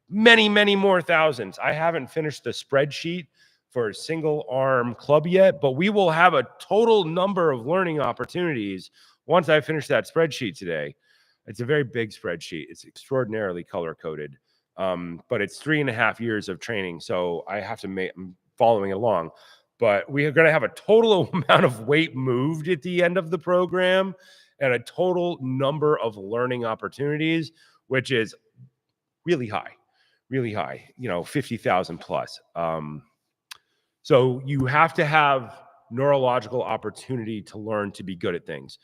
many, many more thousands. I haven't finished the spreadsheet for a single arm club yet, but we will have a total number of learning opportunities once I finish that spreadsheet today. It's a very big spreadsheet. It's extraordinarily color coded, but it's 3.5 years of training. So I have to I'm following along, but we are going to have a total amount of weight moved at the end of the program and a total number of learning opportunities, which is really high, 50,000 plus. So you have to have neurological opportunity to learn to be good at things.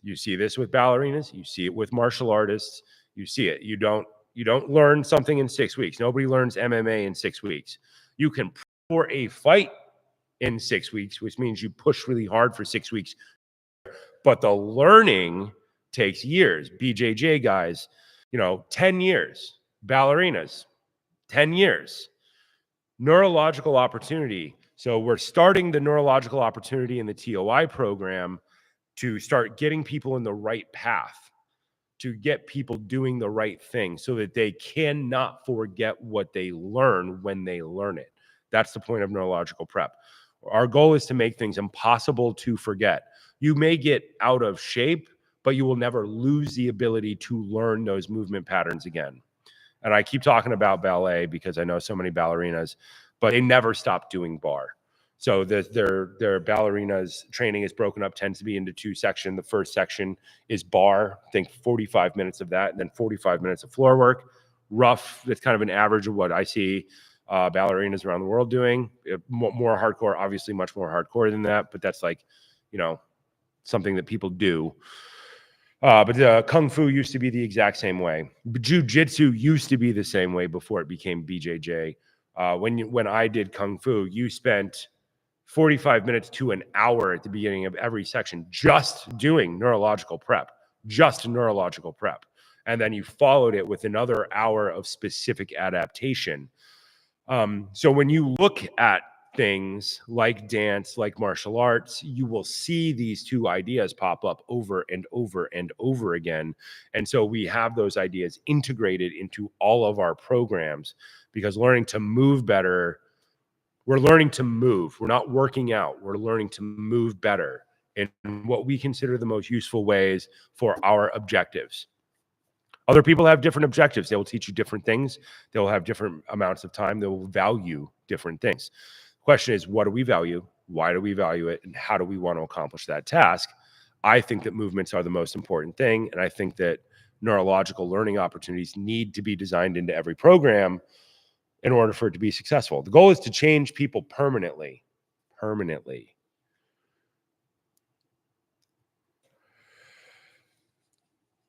You see this with ballerinas, you see it with martial artists, you see it. You don't learn something in 6 weeks. Nobody learns MMA in 6 weeks. You can for a fight in 6 weeks, which means you push really hard for 6 weeks. But the learning takes years. BJJ guys, 10 years. Ballerinas, 10 years. Neurological opportunity. So we're starting the neurological opportunity in the TOI program to start getting people in the right path, to get people doing the right thing so that they cannot forget what they learn when they learn it. That's the point of neurological prep. Our goal is to make things impossible to forget. You may get out of shape, but you will never lose the ability to learn those movement patterns again. And I keep talking about ballet because I know so many ballerinas, but they never stop doing bar. So their ballerinas training is broken up, tends to be into 2 sections. The first section is bar, I think 45 minutes of that, and then 45 minutes of floor work. Rough, that's kind of an average of what I see ballerinas around the world doing. More hardcore, obviously much more hardcore than that, but that's like, something that people do. But Kung Fu used to be the exact same way. Jiu-Jitsu used to be the same way before it became BJJ. When I did Kung Fu, you spent 45 minutes to an hour at the beginning of every section just doing neurological prep. And then you followed it with another hour of specific adaptation. So when you look at things like dance, like martial arts, you will see these 2 ideas pop up over and over and over again. And so we have those ideas integrated into all of our programs, because learning to move better, we're learning to move. We're not working out. We're learning to move better in what we consider the most useful ways for our objectives. Other people have different objectives. They will teach you different things. They will have different amounts of time. They will value different things. The question is, what do we value? Why do we value it? And how do we want to accomplish that task? I think that movements are the most important thing. And I think that neurological learning opportunities need to be designed into every program in order for it to be successful. The goal is to change people permanently.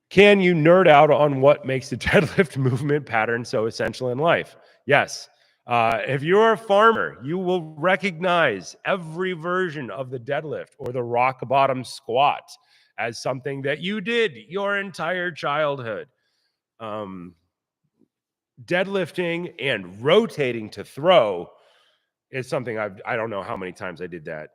Can you nerd out on what makes the deadlift movement pattern so essential in life? Yes. If you're a farmer, you will recognize every version of the deadlift or the rock bottom squat as something that you did your entire childhood. Deadlifting and rotating to throw is something I don't know how many times I did that.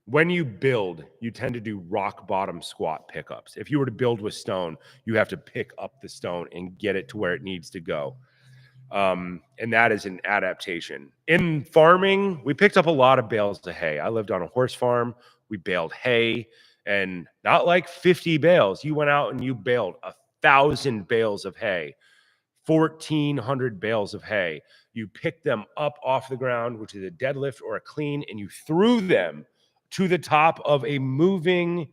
When you build, you tend to do rock bottom squat pickups. If you were to build with stone, you have to pick up the stone and get it to where it needs to go. And that is an adaptation. In farming, we picked up a lot of bales of hay. I lived on a horse farm. We baled hay. and not like 50 bales. You went out and you baled 1,000 bales of hay, 1,400 bales of hay. You picked them up off the ground, which is a deadlift or a clean, and you threw them to the top of a moving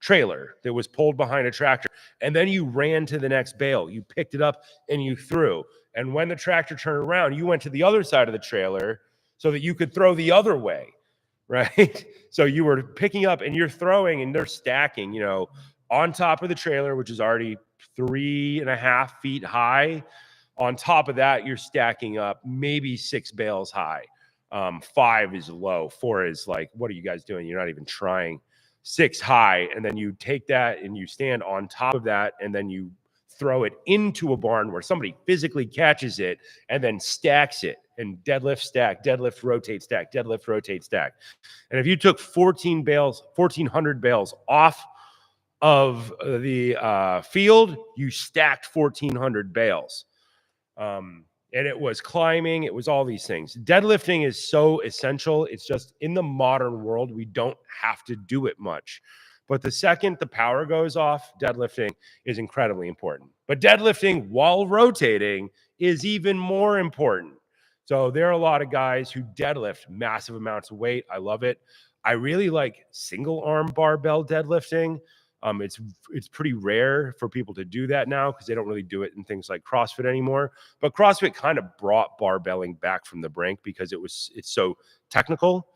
trailer that was pulled behind a tractor. And then you ran to the next bale. You picked it up and you threw. And when the tractor turned around, you went to the other side of the trailer so that you could throw the other way, right? So you were picking up and you're throwing and they're stacking, you know, on top of the trailer, which is already 3.5 feet high. On top of that, you're stacking up maybe 6 bales high. 5 is low. 4 is like, what are you guys doing? You're not even trying. 6 high. And then you take that and you stand on top of that and then you throw it into a barn where somebody physically catches it and then stacks it and deadlift, stack, deadlift, rotate, stack, deadlift, rotate, stack. And if you took 1,400 bales off of the field, you stacked 1,400 bales. And it was climbing, it was all these things. Deadlifting is so essential. It's just in the modern world, we don't have to do it much. But the second the power goes off, deadlifting is incredibly important. But deadlifting while rotating is even more important. So there are a lot of guys who deadlift massive amounts of weight. I love it. I really like single arm barbell deadlifting. It's pretty rare for people to do that now because they don't really do it in things like CrossFit anymore. But CrossFit kind of brought barbelling back from the brink because it's so technical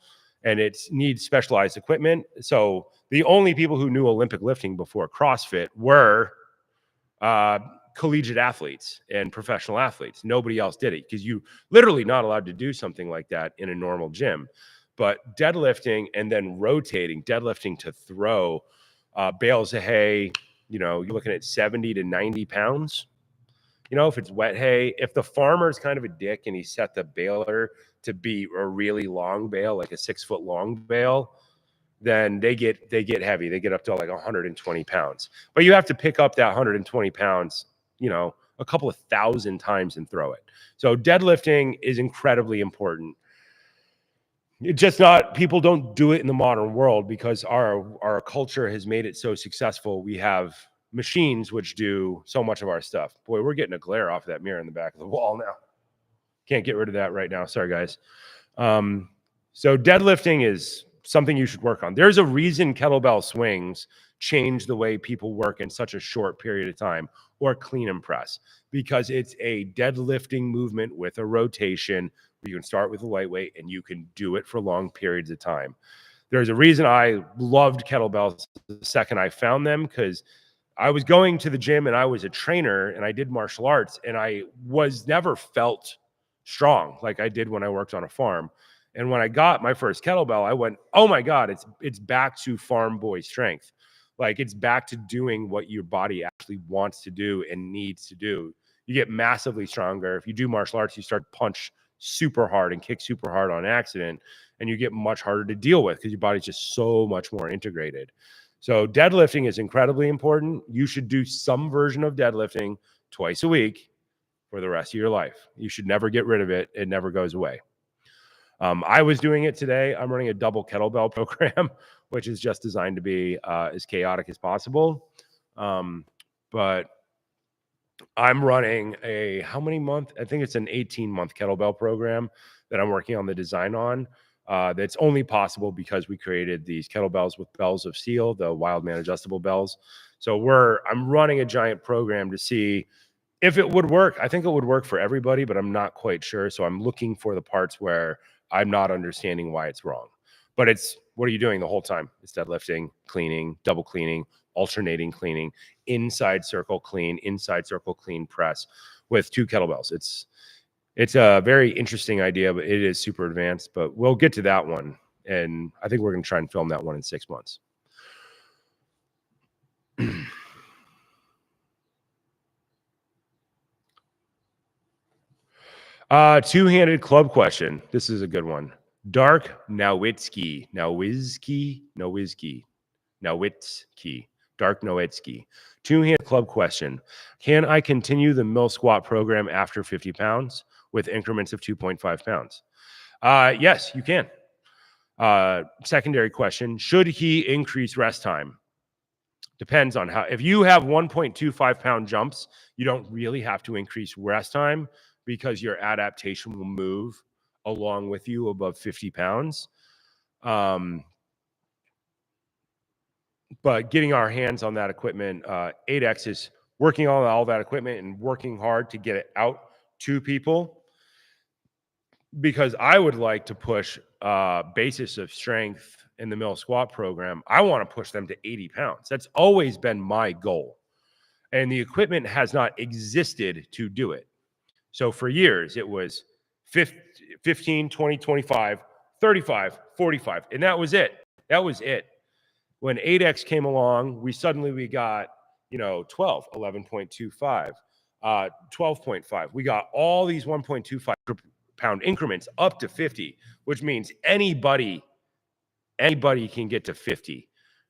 and it needs specialized equipment. So the only people who knew Olympic lifting before CrossFit were collegiate athletes and professional athletes. Nobody else did it because you literally not allowed to do something like that in a normal gym. But deadlifting and then rotating, deadlifting to throw bales of hay, you know, you're looking at 70 to 90 pounds. You know, if it's wet hay, if the farmer's kind of a dick and he set the baler to be a really long bale, like a 6 foot long bale, then they get heavy. They get up to like 120 pounds. But you have to pick up that 120 pounds, you know, a couple of thousand times and throw it. So deadlifting is incredibly important. It's just not, people don't do it in the modern world because our culture has made it so successful. We have machines which do so much of our stuff. Boy, we're getting a glare off of that mirror in the back of the wall now. Can't get rid of that right now. Sorry, guys. So deadlifting is something you should work on. There's a reason kettlebell swings change the way people work in such a short period of time, or clean and press, because it's a deadlifting movement with a rotation. You can start with a lightweight and you can do it for long periods of time. There's a reason I loved kettlebells the second I found them, because I was going to the gym and I was a trainer and I did martial arts and I was never felt strong like I did when I worked on a farm. And when I got my first kettlebell, I went, oh my God, it's back to farm boy strength. Like it's back to doing what your body actually wants to do and needs to do. You get massively stronger. If you do martial arts, you start to punch super hard and kick super hard on accident, and you get much harder to deal with because your body's just so much more integrated. So deadlifting is incredibly important. You should do some version of deadlifting twice a week for the rest of your life. You should never get rid of it. It never goes away. I was doing it today. I'm running a double kettlebell program, which is just designed to be as chaotic as possible. But I'm running how many month? I think it's an 18-month kettlebell program that I'm working on the design on. That's only possible because we created these kettlebells with bells of steel, the Wildman adjustable bells. So I'm running a giant program to see if it would work. I think it would work for everybody, but I'm not quite sure. So I'm looking for the parts where I'm not understanding why it's wrong. But what are you doing the whole time? It's deadlifting, cleaning, double cleaning, alternating cleaning, inside circle clean press with 2 kettlebells. It's a very interesting idea, but it is super advanced. But we'll get to that one. And I think we're going to try and film that one in 6 months. Two-handed club question. This is a good one. Dark Nowitzki. Dark Nowitzki. Two-handed club question. Can I continue the mill squat program after 50 pounds with increments of 2.5 pounds? Yes, you can. Secondary question, should he increase rest time? Depends on how, if you have 1.25 pound jumps, you don't really have to increase rest time because your adaptation will move along with you above 50 pounds. But getting our hands on that equipment, 8X is working on all that equipment and working hard to get it out to people, because I would like to push basis of strength in the mill squat program. I want to push them to 80 pounds. That's always been my goal. And the equipment has not existed to do it. So for years, it was 15, 20, 25, 35, 45. And that was it. That was it. When 8X came along, we got, 12, 11.25, 12.5. We got all these 1.25 pound increments up to 50, which means anybody can get to 50,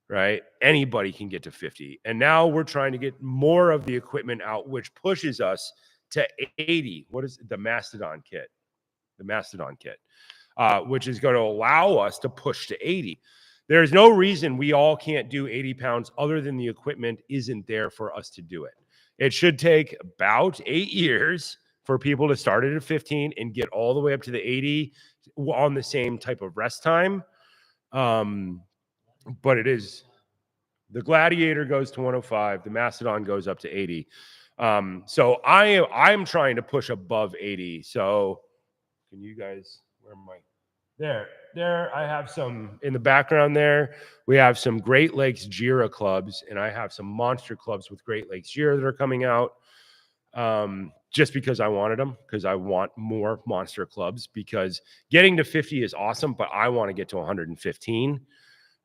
right? Anybody can get to 50. And now we're trying to get more of the equipment out, which pushes us to 80. What is the Mastodon kit? The Mastodon kit, which is going to allow us to push to 80. There's no reason we all can't do 80 pounds other than the equipment isn't there for us to do it. It should take about 8 years for people to start it at 15 and get all the way up to the 80 on the same type of rest time. But it is, the Gladiator goes to 105, the Mastodon goes up to 80. So I'm trying to push above 80. So can you guys, where am I? There, I have some in the background there. We have some Great Lakes Jira clubs, and I have some monster clubs with Great Lakes Jira that are coming out. Just because I wanted them, because I want more monster clubs, because getting to 50 is awesome, but I want to get to 115.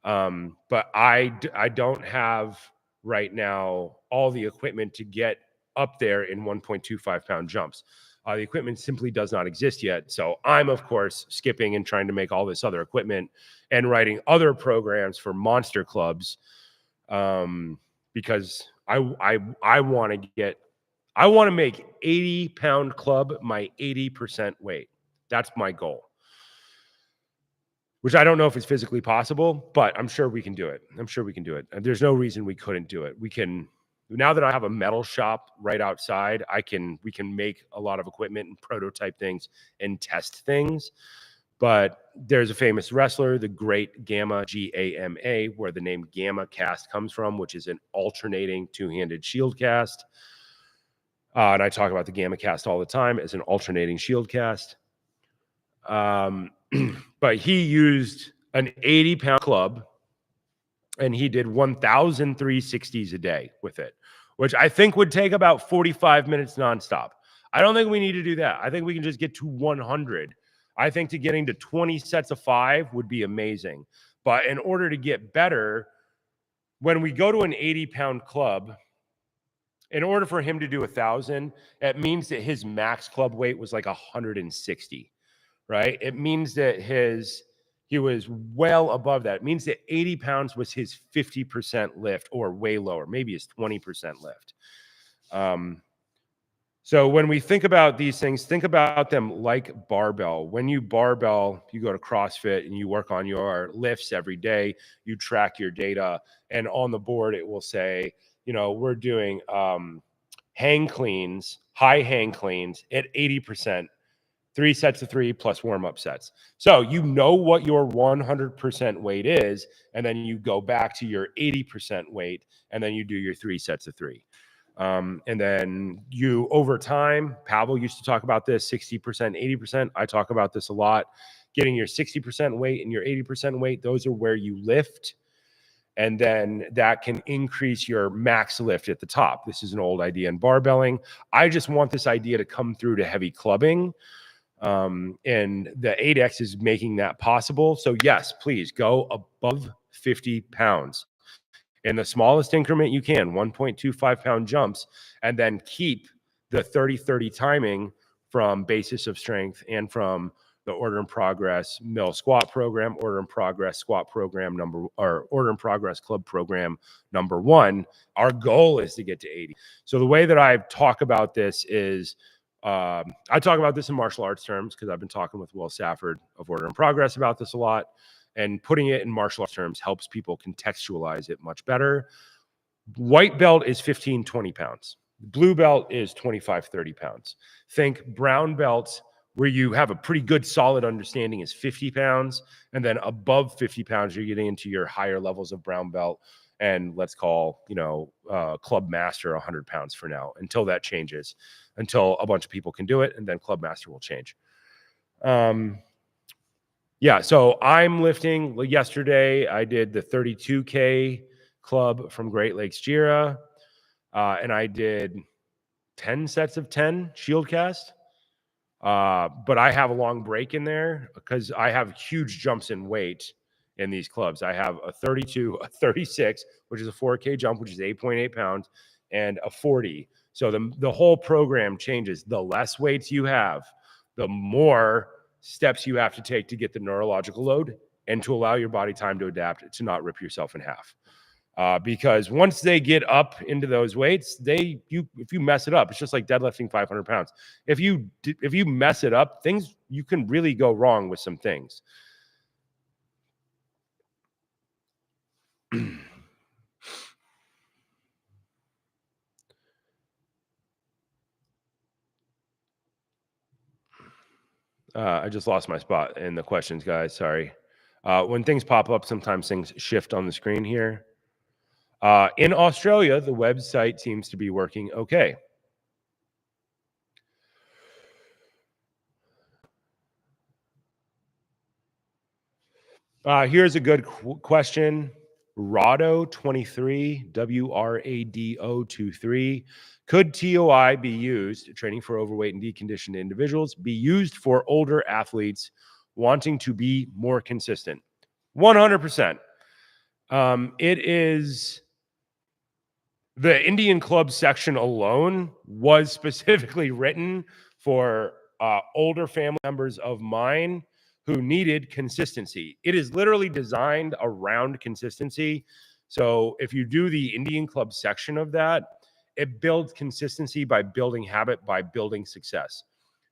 But I don't have right now all the equipment to get up there in 1.25 pound jumps. The equipment simply does not exist yet. So I'm, of course, skipping and trying to make all this other equipment and writing other programs for monster clubs, because I want to make 80 pound club my 80% weight. That's my goal, which I don't know if it's physically possible, but I'm sure we can do it. And there's no reason we couldn't do it. We can. Now that I have a metal shop right outside, we can make a lot of equipment and prototype things and test things. But there's a famous wrestler, the Great Gamma, G-A-M-A, where the name Gamma Cast comes from, which is an alternating two-handed shield cast. And I talk about the Gamma Cast all the time as an alternating shield cast. But he used an 80-pound club, and he did 1,000 360s a day with it, which I think would take about 45 minutes nonstop. I don't think we need to do that. I think we can just get to 100. I think to getting to 20 sets of 5 would be amazing. But in order to get better, when we go to an 80-pound club, in order for him to do 1,000, it means that his max club weight was like 160, right? It means that he was well above that. It means that 80 pounds was his 50% lift, or way lower, maybe his 20% lift. So when we think about these things, think about them like barbell. When you barbell, you go to CrossFit and you work on your lifts every day, you track your data, and on the board it will say, we're doing hang cleans, high hang cleans at 80%. 3 sets of 3 plus warm-up sets. So you know what your 100% weight is, and then you go back to your 80% weight, and then you do your 3 sets of 3. And then you, over time, Pavel used to talk about this, 60%, 80%. I talk about this a lot. Getting your 60% weight and your 80% weight, those are where you lift. And then that can increase your max lift at the top. This is an old idea in barbelling. I just want this idea to come through to heavy clubbing. And the 8X is making that possible. So yes, please go above 50 pounds in the smallest increment you can, 1.25 pound jumps, and then keep the 30-30 timing from basis of strength and from the Order in Progress mill squat program, Order in Progress squat program or Order in Progress club program number 1. Our goal is to get to 80. So the way that I talk about this is, I talk about this in martial arts terms because I've been talking with Will Safford of Order in Progress about this a lot. and putting it in martial arts terms helps people contextualize it much better. White belt is 15, 20 pounds. Blue belt is 25, 30 pounds. Think brown belts where you have a pretty good solid understanding is 50 pounds. And then above 50 pounds, you're getting into your higher levels of brown belt. And let's call, club master 100 pounds for now until that changes, until a bunch of people can do it. And then club master will change. Yeah, so I'm lifting. Yesterday, I did the 32K club from Great Lakes Jira, and I did 10 sets of 10 shield cast. But I have a long break in there because I have huge jumps in weight in these clubs. I have a 32, a 36, which is a 4K jump, which is 8.8 pounds, and a 40. So the whole program changes. The less weights you have, the more steps you have to take to get the neurological load and to allow your body time to adapt to not rip yourself in half. Because once they get up into those weights, if you mess it up, it's just like deadlifting 500 pounds. If you mess it up, you can really go wrong with some things. I just lost my spot in the questions, guys. Sorry. When things pop up, sometimes things shift on the screen here. In Australia, the website seems to be working okay. Here's a good question. Rado23, WRADO23. Could TOI be used, training for overweight and deconditioned individuals, be used for older athletes wanting to be more consistent? 100%. It is the Indian club section alone was specifically written for older family members of mine who needed consistency. It is literally designed around consistency. So if you do the Indian club section of that, it builds consistency by building habit, by building success.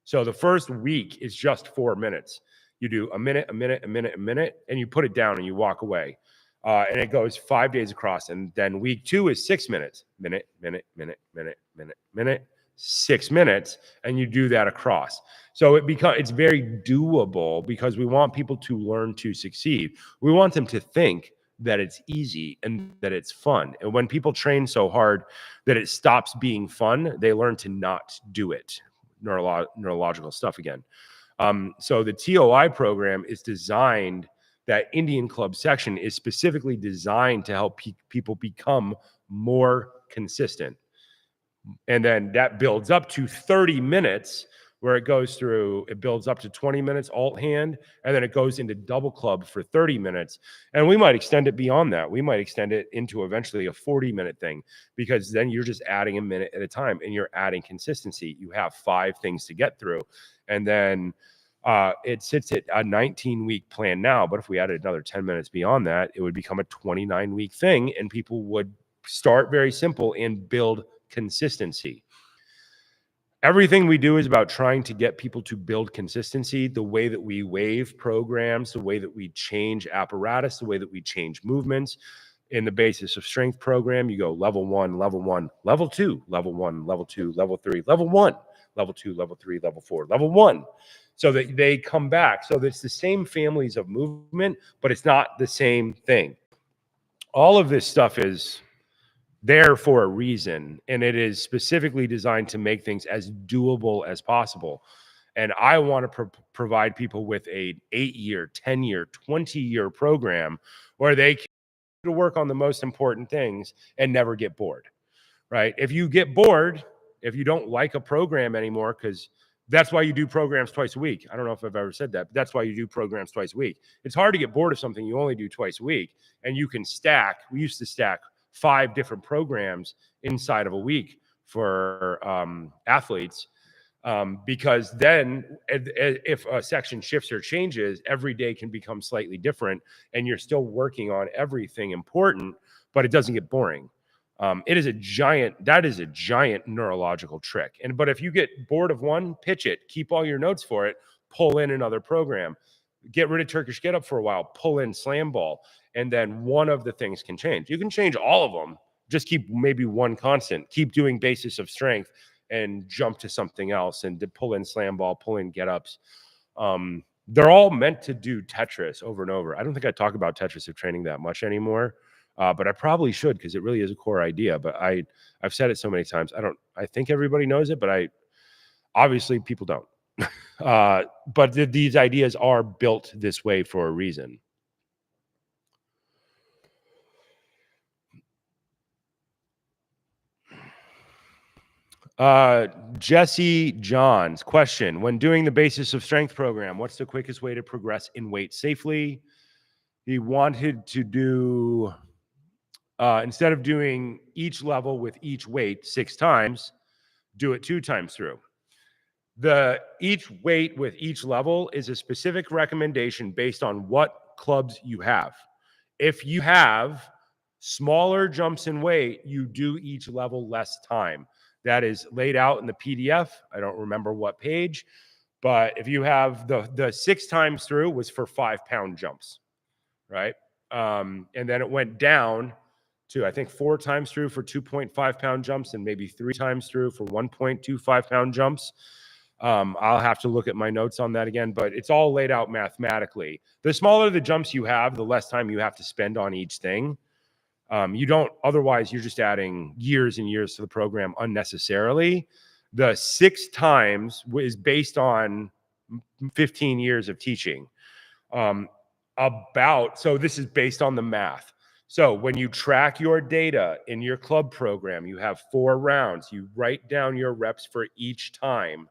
So the first week is just 4 minutes. You do a minute, a minute, a minute, a minute, and you put it down and you walk away. And it goes 5 days across. And then week 2 is 6 minutes. Minute, minute, minute, minute, minute, minute, 6 minutes. And you do that across. So it's very doable because we want people to learn to succeed. We want them to think that it's easy and that it's fun. And when people train so hard that it stops being fun, they learn to not do it. Neurological stuff again. So the TOI program is designed, that Indian club section is specifically designed to help people become more consistent. And then that builds up to 30 minutes where it builds up to 20 minutes alt hand, and then it goes into double club for 30 minutes. And we might extend it beyond that. We might extend it into eventually a 40-minute thing, because then you're just adding a minute at a time and you're adding consistency. You have 5 things to get through. And then it sits at a 19-week plan now, but if we added another 10 minutes beyond that, it would become a 29-week thing, and people would start very simple and build consistency. Everything we do is about trying to get people to build consistency. The way that we wave programs, the way that we change apparatus, the way that we change movements. In the basis of strength program, you go level 1, level 1, level 2, level 1, level 2, level 3, level 1, level 2, level 3, level 4, level 1. So that they come back. So it's the same families of movement, but it's not the same thing. All of this stuff is there for a reason, and it is specifically designed to make things as doable as possible. And I want to provide people with a 8-year, 10-year, 20-year program where they can work on the most important things and never get bored, right? If you get bored, if you don't like a program anymore, because that's why you do programs twice a week. I don't know if I've ever said that, but that's why you do programs twice a week. It's hard to get bored of something you only do twice a week, and you can stack. We used to stack 5 different programs inside of a week for athletes, because then if a section shifts or changes, every day can become slightly different, and you're still working on everything important, but it doesn't get boring. That is a giant neurological trick. But if you get bored of one, pitch it, keep all your notes for it, pull in another program. get rid of Turkish get up for a while, pull in slam ball, and then one of the things can change. You can change all of them, just keep maybe one constant, keep doing basis of strength and jump to something else and to pull in slam ball, pull in get ups. They're all meant to do Tetris over and over. I don't think I talk about Tetris of training that much anymore, but I probably should because it really is a core idea. But I've said it so many times. I think everybody knows it, but obviously people don't. But these ideas are built this way for a reason. Jesse Johns question: when doing the basis of strength program, what's the quickest way to progress in weight safely? He wanted to do, instead of doing each level with each weight 6 times, do it 2 times through. Each weight with each level is a specific recommendation based on what clubs you have. If you have smaller jumps in weight, you do each level less time. That is laid out in the PDF. I don't remember what page, but if you have the 6 times through was for 5-pound jumps, right? And then it went down to, I think, 4 times through for 2.5-pound jumps and maybe 3 times through for 1.25-pound jumps. I'll have to look at my notes on that again, but it's all laid out mathematically. The smaller the jumps you have, the less time you have to spend on each thing. Otherwise you're just adding years and years to the program unnecessarily. The 6 times is based on 15 years of teaching. So this is based on the math. So when you track your data in your club program, you have 4 rounds. You write down your reps for each time.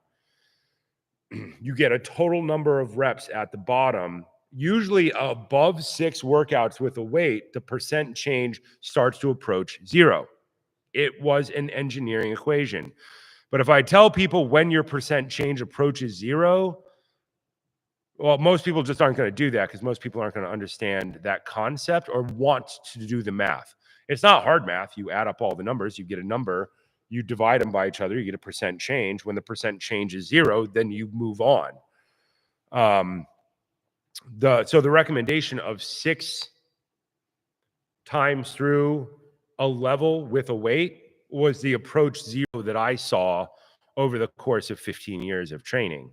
You get a total number of reps at the bottom. Usually above 6 workouts with a weight, the percent change starts to approach 0. It was an engineering equation. But if I tell people when your percent change approaches 0, well, most people just aren't going to do that because most people aren't going to understand that concept or want to do the math. It's not hard math. You add up all the numbers, you get a number, you divide them by each other, you get a percent change. When the percent change is 0, then you move on. So the recommendation of 6 times through a level with a weight was the approach 0 that I saw over the course of 15 years of training.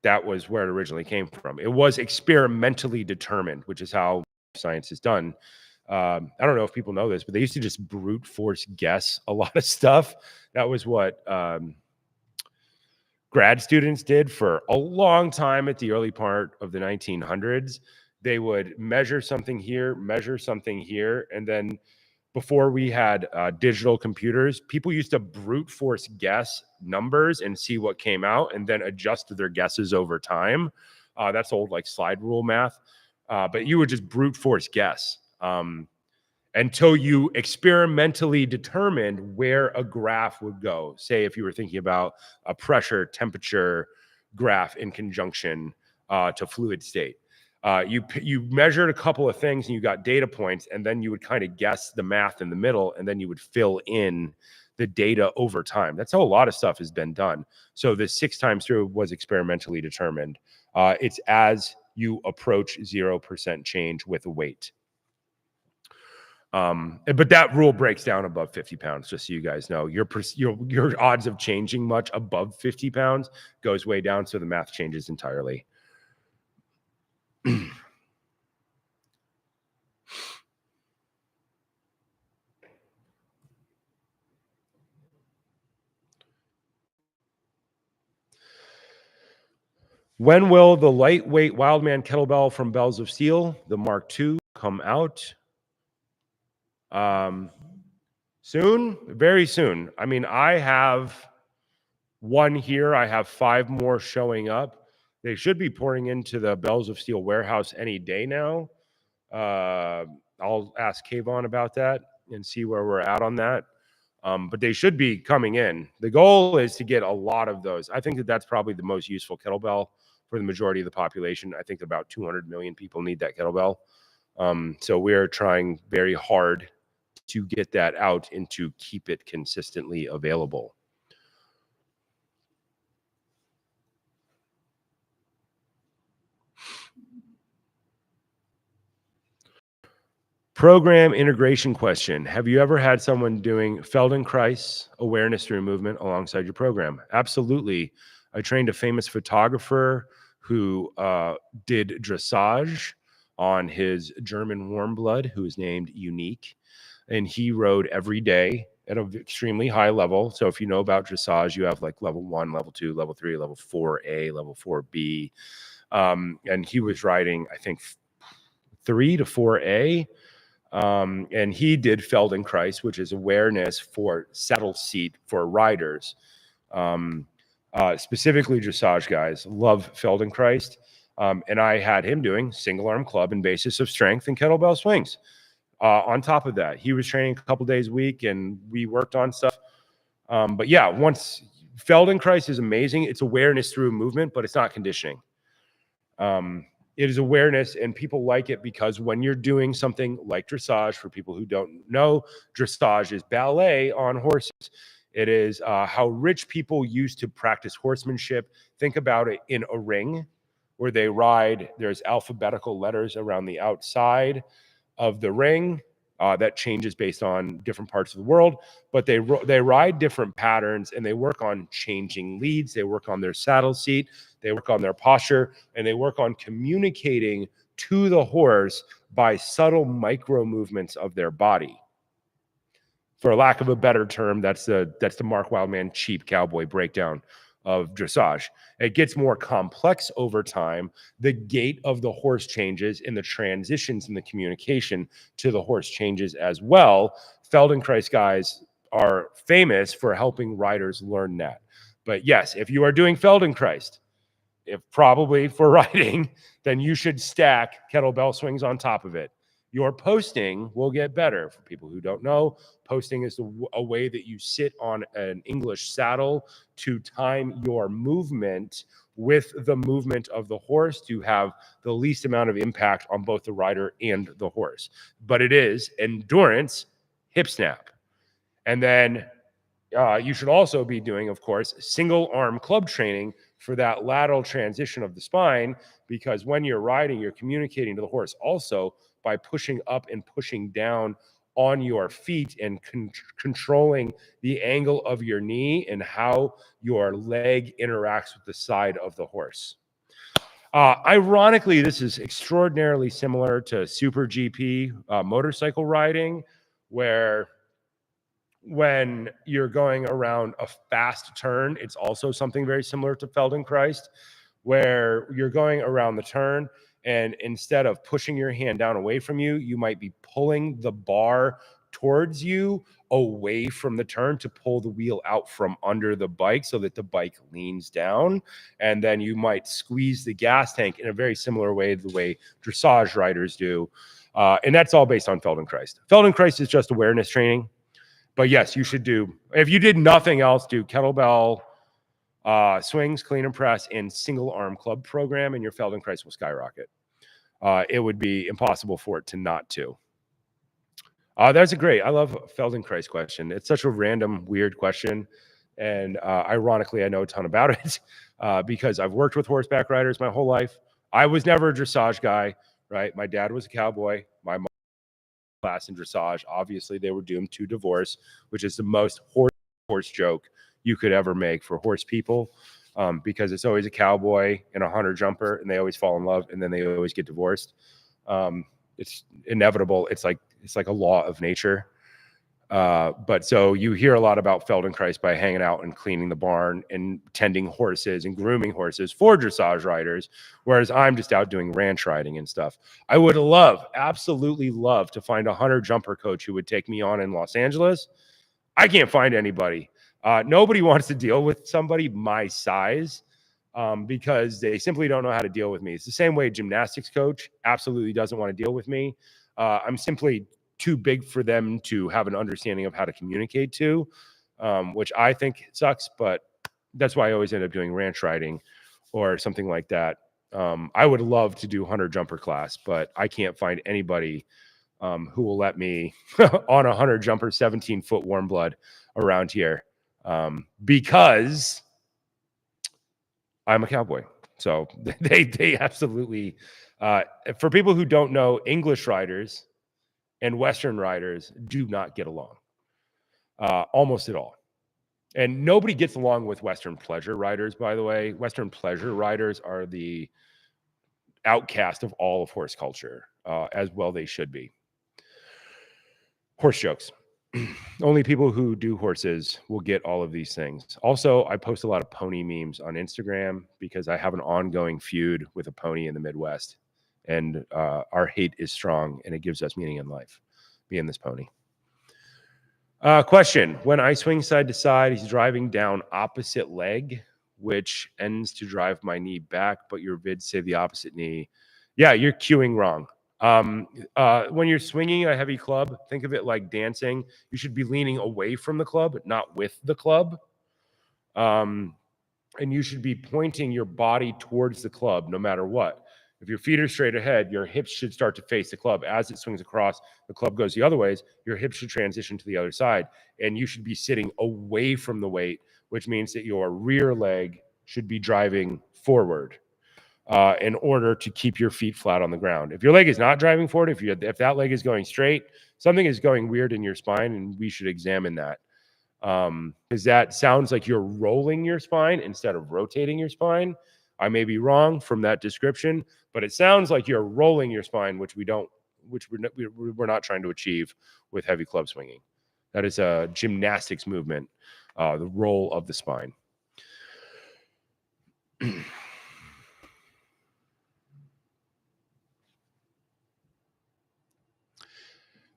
That was where it originally came from. It was experimentally determined, which is how science is done. I don't know if people know this, but they used to just brute force guess a lot of stuff. That was what grad students did for a long time at the early part of the 1900s. They would measure something here, and then before we had digital computers, people used to brute force guess numbers and see what came out and then adjust their guesses over time. That's old like slide rule math. But you would just brute force guess until you experimentally determined where a graph would go. Say if you were thinking about a pressure temperature graph in conjunction to fluid state. You measured a couple of things and you got data points, and then you would kind of guess the math in the middle, and then you would fill in the data over time. That's how a lot of stuff has been done. So the 6 times through was experimentally determined. It's as you approach 0% change with a weight. But that rule breaks down above 50 pounds, just so you guys know. Your odds of changing much above 50 pounds goes way down, so the math changes entirely. When will the lightweight Wildman kettlebell from Bells of Steel, the Mark II, come out? Soon, very soon. I mean, I have one here. I have 5 more showing up. They should be pouring into the Bells of Steel warehouse any day now. I'll ask Kayvon about that and see where we're at on that. But they should be coming in. The goal is to get a lot of those. I think that that's probably the most useful kettlebell for the majority of the population. I think about 200 million people need that kettlebell. So we're trying very hard to get that out and to keep it consistently available. Program integration question. Have you ever had someone doing Feldenkrais awareness through movement alongside your program? Absolutely. I trained a famous photographer who did dressage on his German warm blood, who is named Unique. And he rode every day at an extremely high level. So if you know about dressage, you have like level 1, level 2, level 3, level 4A, level 4B. And he was riding, I think, 3 to 4A. And he did Feldenkrais, which is awareness for saddle seat for riders. Specifically dressage guys love Feldenkrais. And I had him doing single arm club and basis of strength and kettlebell swings. On top of that, he was training a couple days a week and we worked on stuff. But yeah, once Feldenkrais is amazing. It's awareness through movement, but it's not conditioning. It is awareness, and people like it because when you're doing something like dressage, for people who don't know, dressage is ballet on horses. It is how rich people used to practice horsemanship. Think about it in a ring where they ride. There's alphabetical letters around the outside of the ring. That changes based on different parts of the world, but they ride different patterns and they work on changing leads. They work on their saddle seat. They work on their posture, and they work on communicating to the horse by subtle micro movements of their body. For lack of a better term, that's the Mark Wildman cheap cowboy breakdown of dressage. It gets more complex over time. The gait of the horse changes, and the transitions in the communication to the horse changes as well. Feldenkrais guys are famous for helping riders learn that. But yes, if you are doing Feldenkrais, if probably for riding, then you should stack kettlebell swings on top of it. Your posting will get better. For people who don't know, posting is a way that you sit on an English saddle to time your movement with the movement of the horse to have the least amount of impact on both the rider and the horse. But it is endurance, hip snap. And then you should also be doing, of course, single arm club training for that lateral transition of the spine, because when you're riding, you're communicating to the horse also by pushing up and pushing down on your feet and controlling the angle of your knee and how your leg interacts with the side of the horse. Ironically, this is extraordinarily similar to Super GP motorcycle riding, where when you're going around a fast turn, it's also something very similar to Feldenkrais, where you're going around the turn, and instead of pushing your hand down away from you, you might be pulling the bar towards you away from the turn to pull the wheel out from under the bike so that the bike leans down. And then you might squeeze the gas tank in a very similar way, the way dressage riders do. And that's all based on Feldenkrais. Feldenkrais is just awareness training. But yes, you should do, if you did nothing else, do kettlebell swings, clean and press, and single arm club program, and your Feldenkrais will skyrocket. It would be impossible for it to not to. That's a great, I love Feldenkrais question. It's such a random, weird question. And ironically, I know a ton about it because I've worked with horseback riders my whole life. I was never a dressage guy, right? My dad was a cowboy. My mom class in dressage. Obviously, they were doomed to divorce, which is the most horse joke you could ever make for horse people, because it's always a cowboy and a hunter jumper, and they always fall in love, and then they always get divorced. It's inevitable. It's like a law of nature. But so you hear a lot about Feldenkrais by hanging out and cleaning the barn and tending horses and grooming horses for dressage riders, whereas I'm just out doing ranch riding and stuff. I would absolutely love to find a hunter jumper coach who would take me on in Los Angeles. I can't find anybody. Nobody wants to deal with somebody my size because they simply don't know how to deal with me. It's the same way a gymnastics coach absolutely doesn't want to deal with me. I'm simply too big for them to have an understanding of how to communicate to, which I think sucks, but that's why I always end up doing ranch riding or something like that. I would love to do hunter jumper class, but I can't find anybody who will let me on a hunter jumper 17-foot warm blood around here because I'm a cowboy. So they absolutely, for people who don't know, English riders and Western riders do not get along almost at all. And nobody gets along with Western pleasure riders, by the way. Western pleasure riders are the outcast of all of horse culture, as well they should be. Horse jokes. Only people who do horses will get all of these things. Also, I post a lot of pony memes on Instagram because I have an ongoing feud with a pony in the Midwest. And our hate is strong, and it gives us meaning in life, being this pony. Question. When I swing side to side, he's driving down opposite leg, which ends to drive my knee back, but your vids say the opposite knee. Yeah, you're cueing wrong. When you're swinging a heavy club, think of it like dancing. You should be leaning away from the club, not with the club. And you should be pointing your body towards the club no matter what. If your feet are straight ahead, your hips should start to face the club. As it swings across, the club goes the other ways, your hips should transition to the other side. And you should be sitting away from the weight, which means that your rear leg should be driving forward in order to keep your feet flat on the ground. If your leg is not driving forward, if that leg is going straight, something is going weird in your spine, and we should examine that. Because that sounds like you're rolling your spine instead of rotating your spine. I may be wrong from that description, but it sounds like you're rolling your spine, which we're not trying to achieve with heavy club swinging. That is a gymnastics movement, the roll of the spine.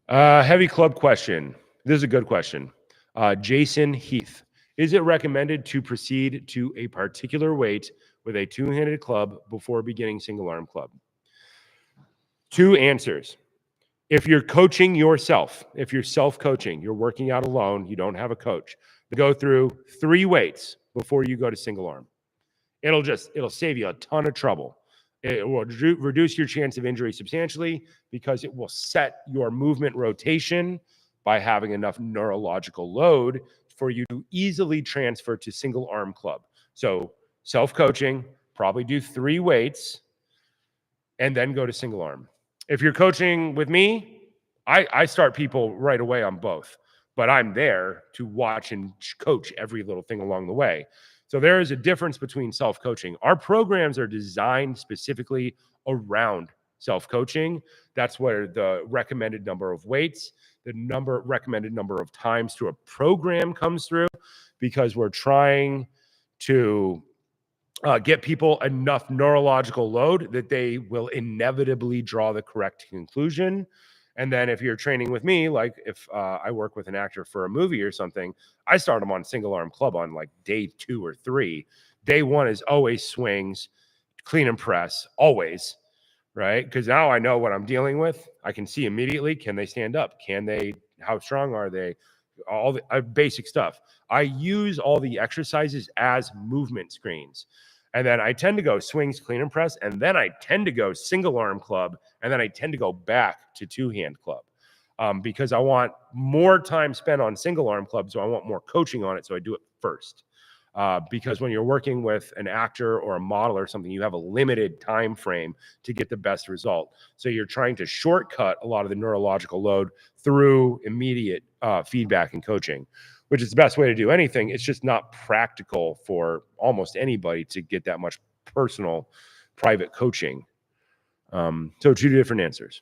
Heavy club question. This is a good question. Jason Heath. Is it recommended to proceed to a particular weight with a two-handed club before beginning single arm club? Two answers. If you're coaching yourself, if you're self-coaching, you're working out alone, you don't have a coach, go through 3 weights before you go to single arm. It'll save you a ton of trouble. It will reduce your chance of injury substantially because it will set your movement rotation by having enough neurological load for you to easily transfer to single arm club. So self-coaching, probably do 3 weights and then go to single arm. If you're coaching with me, I start people right away on both, but I'm there to watch and coach every little thing along the way. So there is a difference between self-coaching. Our programs are designed specifically around self-coaching. That's where the recommended number of weights, recommended number of times through a program comes through, because we're trying to get people enough neurological load that they will inevitably draw the correct conclusion. And then if you're training with me, like if I work with an actor for a movie or something, I start them on single arm club on like day 2 or 3. Day 1 is always swings, clean and press, always, right? Because now I know what I'm dealing with. I can see immediately, can they stand up? How strong are they? All the basic stuff. I use all the exercises as movement screens. And then I tend to go swings, clean and press. And then I tend to go single arm club. And then I tend to go back to 2-hand club because I want more time spent on single arm club. So I want more coaching on it. So I do it first. Because when you're working with an actor or a model or something, you have a limited time frame to get the best result. So you're trying to shortcut a lot of the neurological load through immediate feedback and coaching, which is the best way to do anything. It's just not practical for almost anybody to get that much personal, private coaching. So 2 different answers.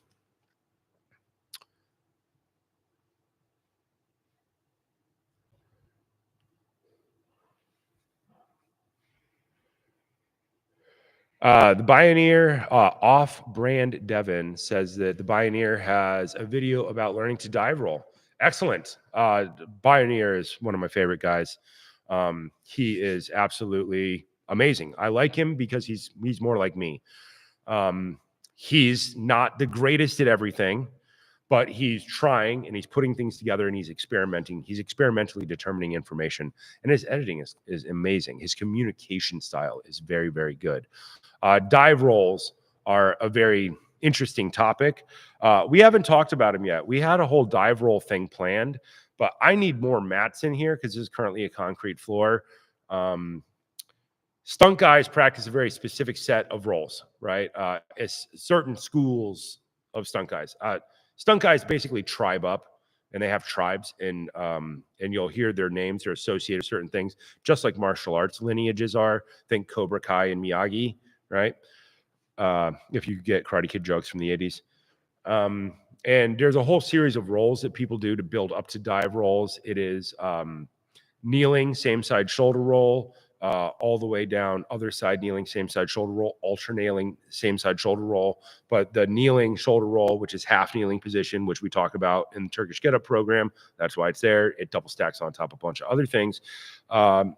The Bioneer off-brand Devin says that the Bioneer has a video about learning to dive roll. Excellent. Bioneer is one of my favorite guys. He is absolutely amazing. I like him because he's more like me. He's not the greatest at everything, but he's trying and he's putting things together and he's experimenting. He's experimentally determining information, and his editing is amazing. His communication style is very, very good. Dive rolls are a very interesting topic. We haven't talked about them yet. We had a whole dive roll thing planned, but I need more mats in here because this is currently a concrete floor. Stunt guys practice a very specific set of rolls, right? It's certain schools of stunt guys. Stunt guys basically tribe up, and they have tribes, and you'll hear their names are associated with certain things, just like martial arts lineages are. Think Cobra Kai and Miyagi, right? If you get Karate Kid jokes from the 80s. And there's a whole series of rolls that people do to build up to dive rolls. It is kneeling, same side shoulder roll, all the way down, other side kneeling, same side shoulder roll, alternating, same side shoulder roll. But the kneeling shoulder roll, which is half kneeling position, which we talk about in the Turkish Get Up program, that's why it's there. It double stacks on top of a bunch of other things.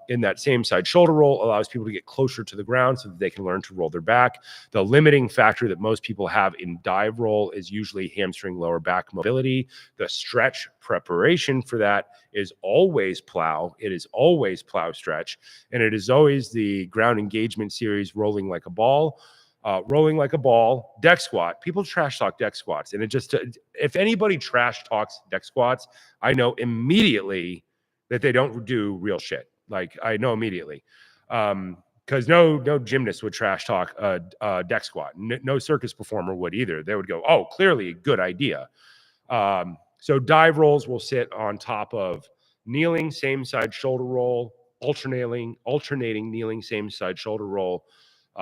In that same side shoulder roll allows people to get closer to the ground so that they can learn to roll their back. The limiting factor that most people have in dive roll is usually hamstring lower back mobility. The stretch preparation for that is always plow. It is always plow stretch. And it is always the ground engagement series, rolling like a ball, deck squat. People trash talk deck squats. And it just, if anybody trash talks deck squats, I know immediately that they don't do real shit. Like, I know immediately. Because no gymnast would trash talk a deck squat. No circus performer would either. They would go, oh, clearly a good idea. So dive rolls will sit on top of kneeling, same side shoulder roll, alternating kneeling, same side shoulder roll,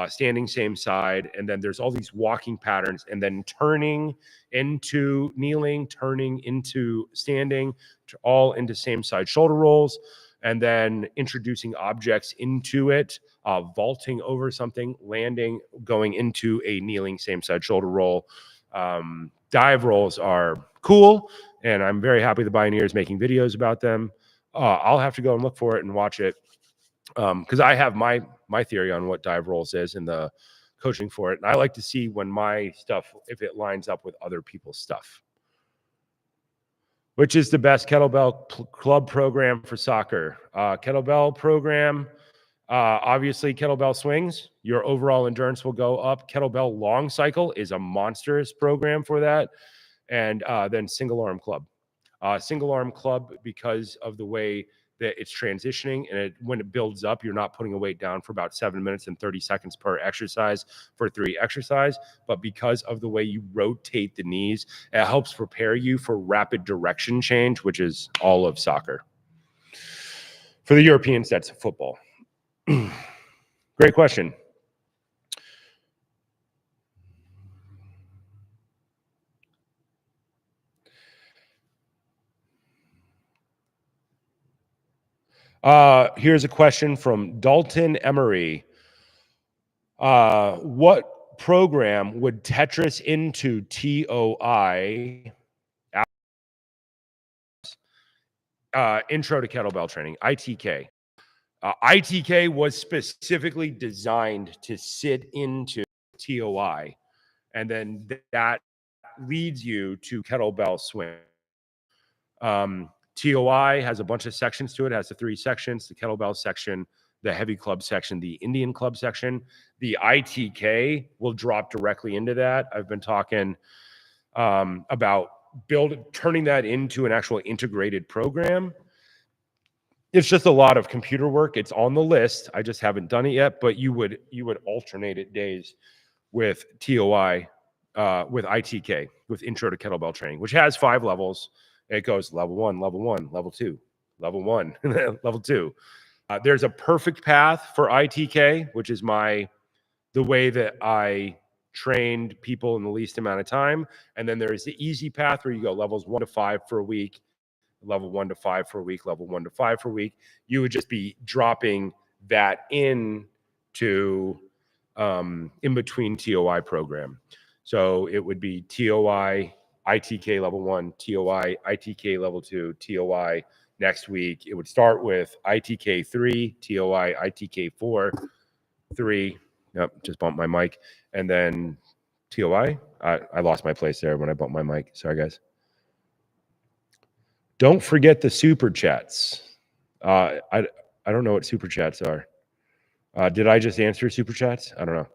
standing same side. And then there's all these walking patterns, and then turning into kneeling, turning into standing, all into same side shoulder rolls. And then introducing objects into it, vaulting over something, landing, going into a kneeling same side shoulder roll. Dive rolls are cool, and I'm very happy the Bioneer is making videos about them. I'll have to go and look for it and watch it, because I have my theory on what dive rolls is and the coaching for it. And I like to see when my stuff, if it lines up with other people's stuff. Which is the best kettlebell club program for soccer? Kettlebell program, obviously kettlebell swings. Your overall endurance will go up. Kettlebell long cycle is a monstrous program for that. And then single arm club. Single arm club, because of the way that it's transitioning, and when it builds up, you're not putting a weight down for about 7 minutes and 30 seconds per exercise for 3 exercise. But because of the way you rotate the knees, it helps prepare you for rapid direction change, which is all of soccer. For the Europeans, that's football. Great question. Here's a question from Dalton Emery. What program would Tetris into TOI? Intro to kettlebell training, ITK. ITK was specifically designed to sit into TOI, and then that leads you to kettlebell swing. TOI has a bunch of sections to it. It has the 3 sections: the kettlebell section, the heavy club section, the Indian club section. The ITK will drop directly into that. I've been talking about turning that into an actual integrated program. It's just a lot of computer work. It's on the list. I just haven't done it yet, but you would alternate it days with TOI, with ITK, with Intro to Kettlebell Training, which has 5 levels. It goes level 1, level 1, level 2, level 1, level 2. There's a perfect path for ITK, which is the way that I trained people in the least amount of time. And then there's the easy path where you go levels 1 to 5 for a week, level 1 to 5 for a week, level 1 to 5 for a week. You would just be dropping that in to in between TOI program. So it would be TOI, ITK level 1, TOI, ITK level 2, TOI next week. It would start with ITK 3, TOI, ITK 4, 3. Yep, just bumped my mic. And then TOI. I lost my place there when I bumped my mic. Sorry, guys. Don't forget the super chats. I don't know what super chats are. Did I just answer super chats? I don't know.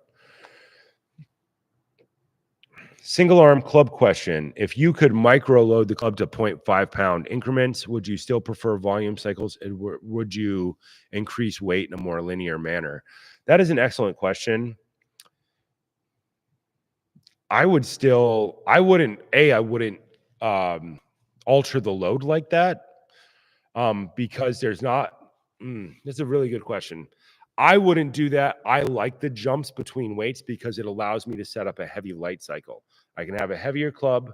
Single arm club question. If you could micro load the club to 0.5 pound increments, would you still prefer volume cycles? And would you increase weight in a more linear manner? That is an excellent question. I wouldn't um, alter the load like that, because there's not. That's a really good question. I wouldn't do that. I like the jumps between weights because it allows me to set up a heavy light cycle. I can have a heavier club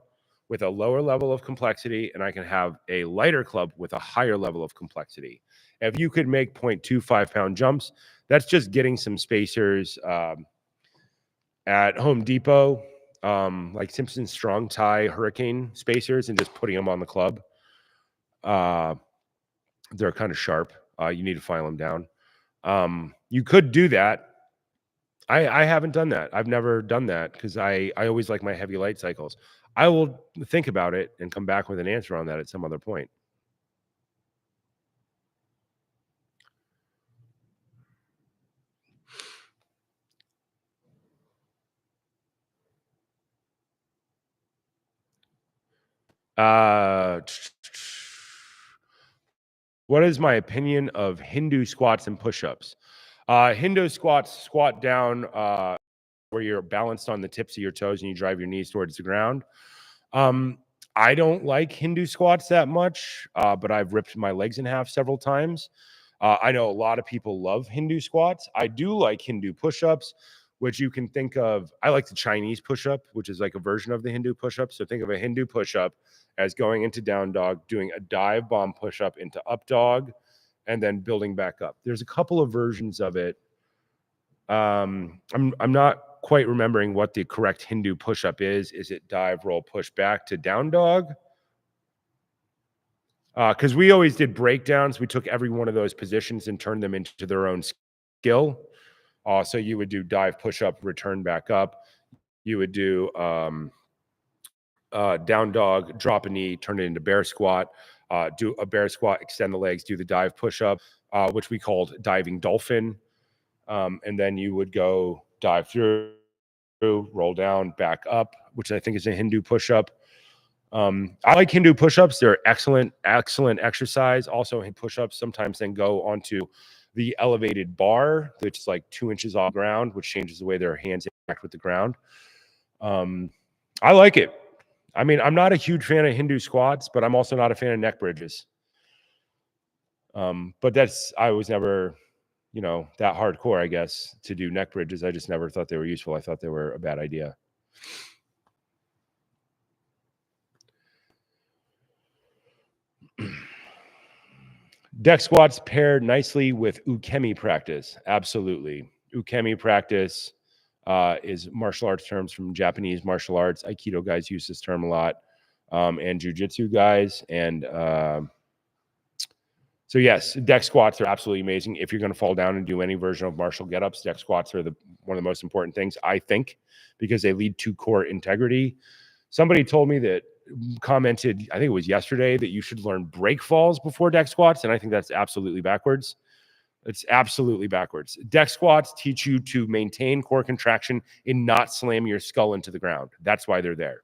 with a lower level of complexity, and I can have a lighter club with a higher level of complexity. If you could make 0.25 pound jumps, that's just getting some spacers at Home Depot, like Simpson Strong Tie Hurricane spacers, and just putting them on the club. Uh, they're kind of sharp. You need to file them down. You could do that. I haven't done that. I've never done that because I always like my heavy light cycles. I will think about it and come back with an answer on that at some other point. Uh, what is my opinion of Hindu squats and push-ups? Hindu squats squat down where you're balanced on the tips of your toes and you drive your knees towards the ground. Um, I don't like Hindu squats that much, but I've ripped my legs in half several times. I know a lot of people love Hindu squats. I do like Hindu push-ups, which you can think of. I like the Chinese push-up, which is like a version of the Hindu push-up. So think of a Hindu push-up as going into down dog, doing a dive bomb push-up into up dog, and then building back up. There's a couple of versions of it. I'm not quite remembering what the correct Hindu push-up is. Is it dive, roll, push back to down dog? Because we always did breakdowns. We took every one of those positions and turned them into their own skill. So you would do dive, push up, return back up. You would do down dog, drop a knee, turn it into bear squat, do a bear squat, extend the legs, do the dive push up, which we called diving dolphin. And then you would go dive through, roll down, back up, which I think is a Hindu push-up. I like Hindu push-ups. They're excellent exercise. Also, push-ups sometimes then go onto the elevated bar, which is like 2 inches off the ground, which changes the way their hands interact with the ground. I like it. I mean, I'm not a huge fan of Hindu squats, but I'm also not a fan of neck bridges. But I was never, that hardcore, I guess, to do neck bridges. I just never thought they were useful. I thought they were a bad idea. Deck squats paired nicely with ukemi practice. Absolutely. Ukemi practice is martial arts terms from Japanese martial arts. Aikido guys use this term a lot, and jiu-jitsu guys. And so, yes, deck squats are absolutely amazing. If you're going to fall down and do any version of martial get-ups, deck squats are one of the most important things, I think, because they lead to core integrity. Somebody told me that commented, I think it was yesterday, that you should learn break falls before deck squats, and I think that's absolutely backwards. It's absolutely backwards. Deck squats teach you to maintain core contraction and not slam your skull into the ground. That's why they're there.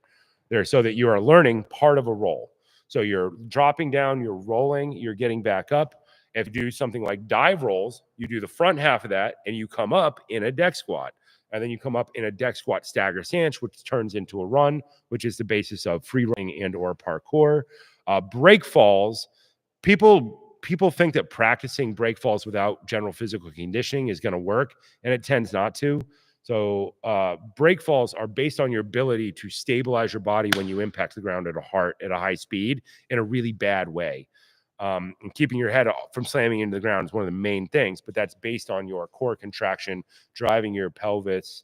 They're so that you are learning part of a roll. So you're dropping down, you're rolling, you're getting back up. If you do something like dive rolls, you do the front half of that and you come up in a deck squat. And then you come up in a deck squat stagger stance, which turns into a run, which is the basis of free running and or parkour. Break falls, people think that practicing break falls without general physical conditioning is going to work, and it tends not to. So break falls are based on your ability to stabilize your body when you impact the ground at a high speed in a really bad way. And keeping your head from slamming into the ground is one of the main things, but that's based on your core contraction, driving your pelvis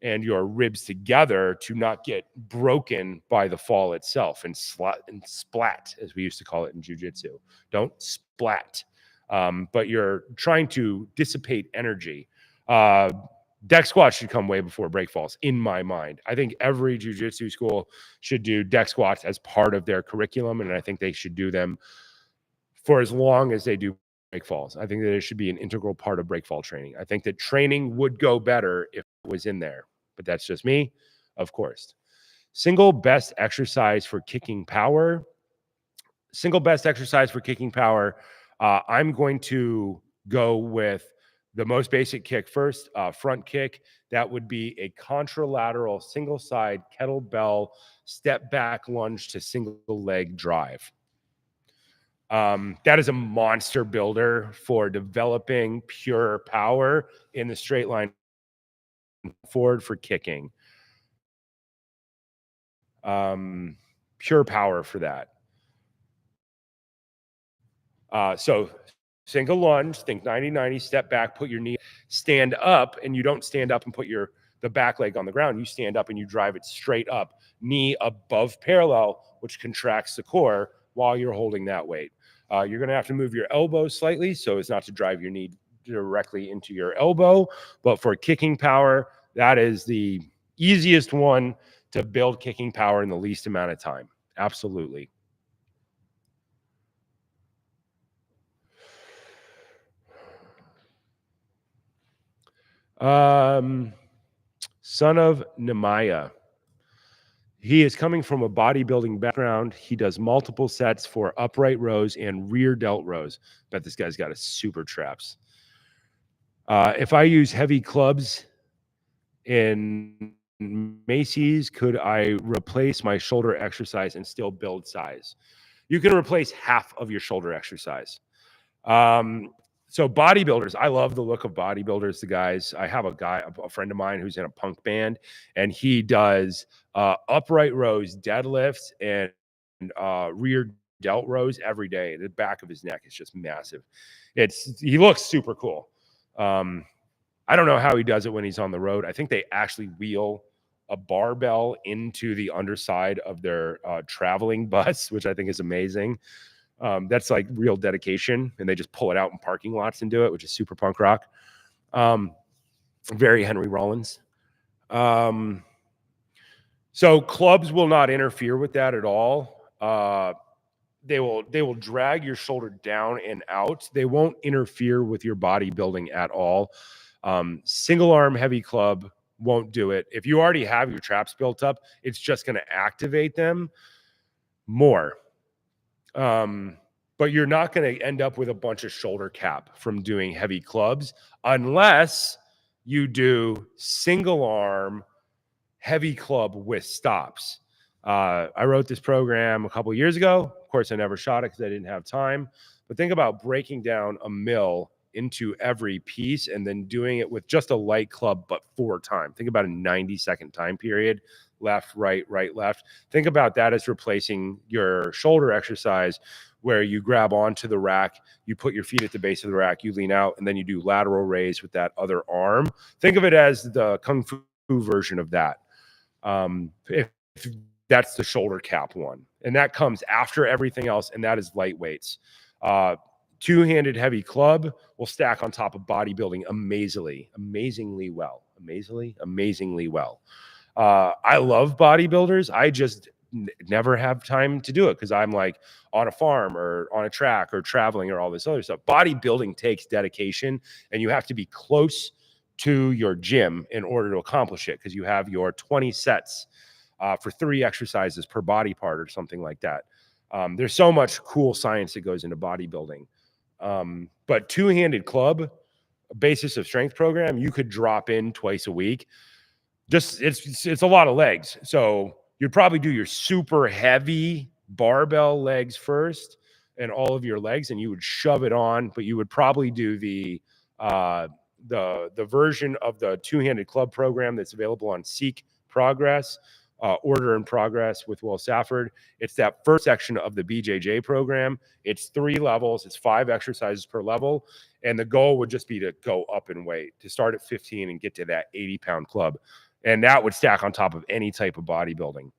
and your ribs together to not get broken by the fall itself and splat, as we used to call it in jiu-jitsu. Don't splat. But you're trying to dissipate energy. Deck squats should come way before break falls, in my mind. I think every jiu-jitsu school should do deck squats as part of their curriculum, and I think they should do them for as long as they do break falls. I think that it should be an integral part of break fall training. I think that training would go better if it was in there, but that's just me, of course. Single best exercise for kicking power. I'm going to go with The most basic kick first, front kick. That would be a contralateral single side kettlebell step back lunge to single leg drive. That is a monster builder for developing pure power in the straight line forward for kicking. Pure power for that. So single lunge, think 90-90, step back, put your knee, stand up, and you don't stand up and put the back leg on the ground. You stand up and you drive it straight up, knee above parallel, which contracts the core while you're holding that weight. You're going to have to move your elbow slightly so as not to drive your knee directly into your elbow. But for kicking power, that is the easiest one to build kicking power in the least amount of time. Absolutely. Son of Nehemiah. He is coming from a bodybuilding background. He does multiple sets for upright rows and rear delt rows. Bet this guy's got a super traps. If I use heavy clubs in Macy's, could I replace my shoulder exercise and still build size? You can replace half of your shoulder exercise. So bodybuilders, I love the look of bodybuilders. The guys, I have a friend of mine who's in a punk band, and he does upright rows, deadlifts, and rear delt rows every day. The back of his neck is just massive. He looks super cool. I don't know how he does it when he's on the road. I think they actually wheel a barbell into the underside of their traveling bus, which I think is amazing. That's like real dedication, and they just pull it out in parking lots and do it, which is super punk rock. Very Henry Rollins. So clubs will not interfere with that at all. They will drag your shoulder down and out. They won't interfere with your bodybuilding at all. Single arm heavy club won't do it. If you already have your traps built up, it's just going to activate them more. But you're not going to end up with a bunch of shoulder cap from doing heavy clubs unless you do single arm heavy club with stops. I wrote this program a couple years ago. Of course, I never shot it because I didn't have time. But think about breaking down a mill into every piece and then doing it with just a light club, but 4 times. Think about a 90-second time period. Left, right, left. Think about that as replacing your shoulder exercise where you grab onto the rack, you put your feet at the base of the rack, you lean out, and then you do lateral raise with that other arm. Think of it as the Kung Fu version of that. If that's the shoulder cap one. And that comes after everything else, and that is light weights. Two-handed heavy club will stack on top of bodybuilding amazingly well. Amazingly well. I love bodybuilders. I just never have time to do it because I'm like on a farm or on a track or traveling or all this other stuff. Bodybuilding takes dedication, and you have to be close to your gym in order to accomplish it because you have your 20 sets for 3 exercises per body part or something like that. There's so much cool science that goes into bodybuilding. But two-handed club, basis of strength program, you could drop in twice a week. Just it's a lot of legs. So you'd probably do your super heavy barbell legs first and all of your legs, and you would shove it on, but you would probably do the version of the two-handed club program that's available on Seek Progress, Order in Progress with Will Safford. It's that first section of the BJJ program. It's 3 levels. It's 5 exercises per level. And the goal would just be to go up in weight, to start at 15 and get to that 80-pound club. And that would stack on top of any type of bodybuilding.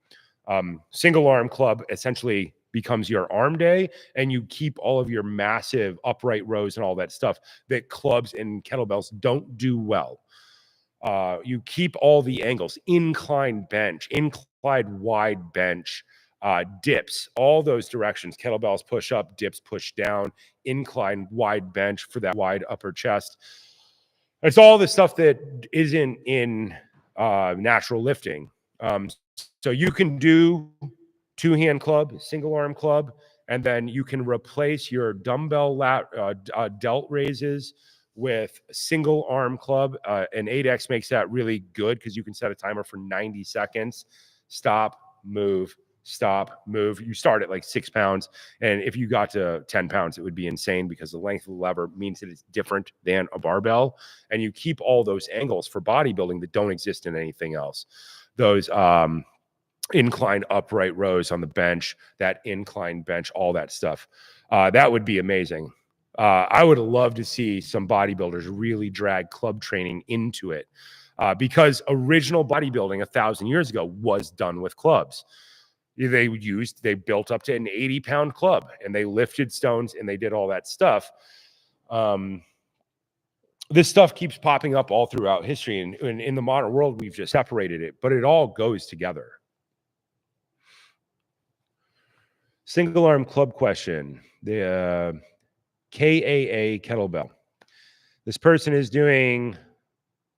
Single arm club essentially becomes your arm day, and you keep all of your massive upright rows and all that stuff that clubs and kettlebells don't do well. You keep all the angles, incline bench, incline wide bench, dips, all those directions. Kettlebells push up, dips push down, incline wide bench for that wide upper chest. It's all the stuff that isn't in natural lifting. So you can do two-hand club, single arm club, and then you can replace your dumbbell delt raises with a single arm club. An 8X makes that really good because you can set a timer for 90 seconds. Stop, move, stop, move. You start at like 6 pounds. And if you got to 10 pounds, it would be insane because the length of the lever means that it's different than a barbell. And you keep all those angles for bodybuilding that don't exist in anything else. Those incline upright rows on the bench, that incline bench, all that stuff. That would be amazing. I would love to see some bodybuilders really drag club training into it because original bodybuilding 1,000 years ago was done with clubs. They built up to an 80-pound club and they lifted stones and they did all that stuff. This stuff keeps popping up all throughout history. And in the modern world, we've just separated it, but it all goes together. Single arm club question. The KAA kettlebell. This person is doing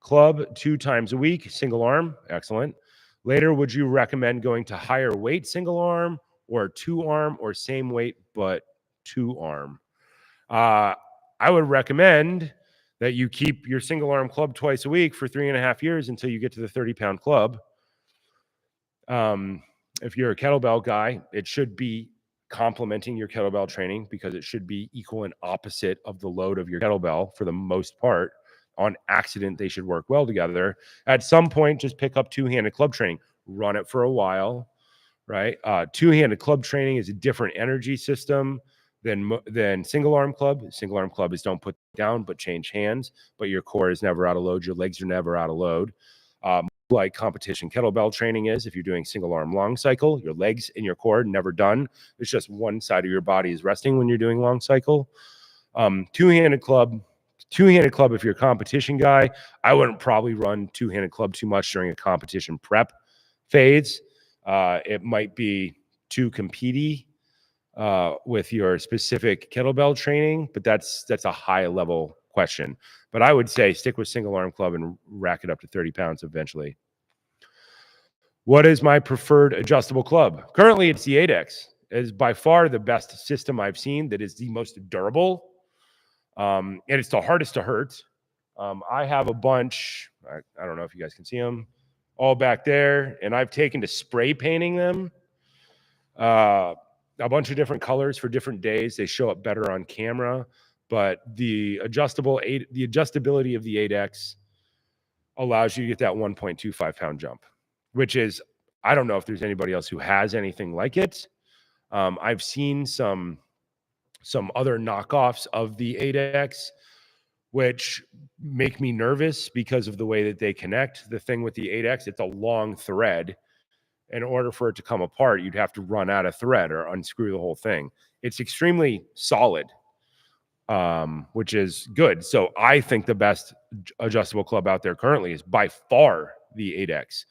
club 2 times a week, single arm. Excellent. Later, would you recommend going to higher weight single arm or 2 arm or same weight but 2 arm? I would recommend that you keep your single arm club twice a week for 3.5 years until you get to the 30-pound club. If you're a kettlebell guy, it should be complementing your kettlebell training because it should be equal and opposite of the load of your kettlebell for the most part. On accident, they should work well together. At some point, just pick up 2-handed club training, run it for a while, right? 2-handed club training is a different energy system than single arm club. Single arm club is don't put down, but change hands, but your core is never out of load. Your legs are never out of load. Like competition kettlebell training is, if you're doing single arm long cycle, your legs and your core never done. It's just one side of your body is resting when you're doing long cycle. Two-handed club, if you're a competition guy, I wouldn't probably run 2-handed club too much during a competition prep phase. It might be too compete-y with your specific kettlebell training, but that's a high level question. But I would say stick with single arm club and rack it up to 30 pounds eventually. What is my preferred adjustable club? Currently, it's the 8X. It is by far the best system I've seen that is the most durable. And it's the hardest to hurt. I have a bunch. I don't know if you guys can see them all back there. And I've taken to spray painting them. A bunch of different colors for different days. They show up better on camera. But the adjustability of the 8X allows you to get that 1.25 pound jump, which is, I don't know if there's anybody else who has anything like it. I've seen some other knockoffs of the 8X, which make me nervous because of the way that they connect. The thing with the 8X, it's a long thread. In order for it to come apart, you'd have to run out of thread or unscrew the whole thing. It's extremely solid, which is good. So I think the best adjustable club out there currently is by far the 8X.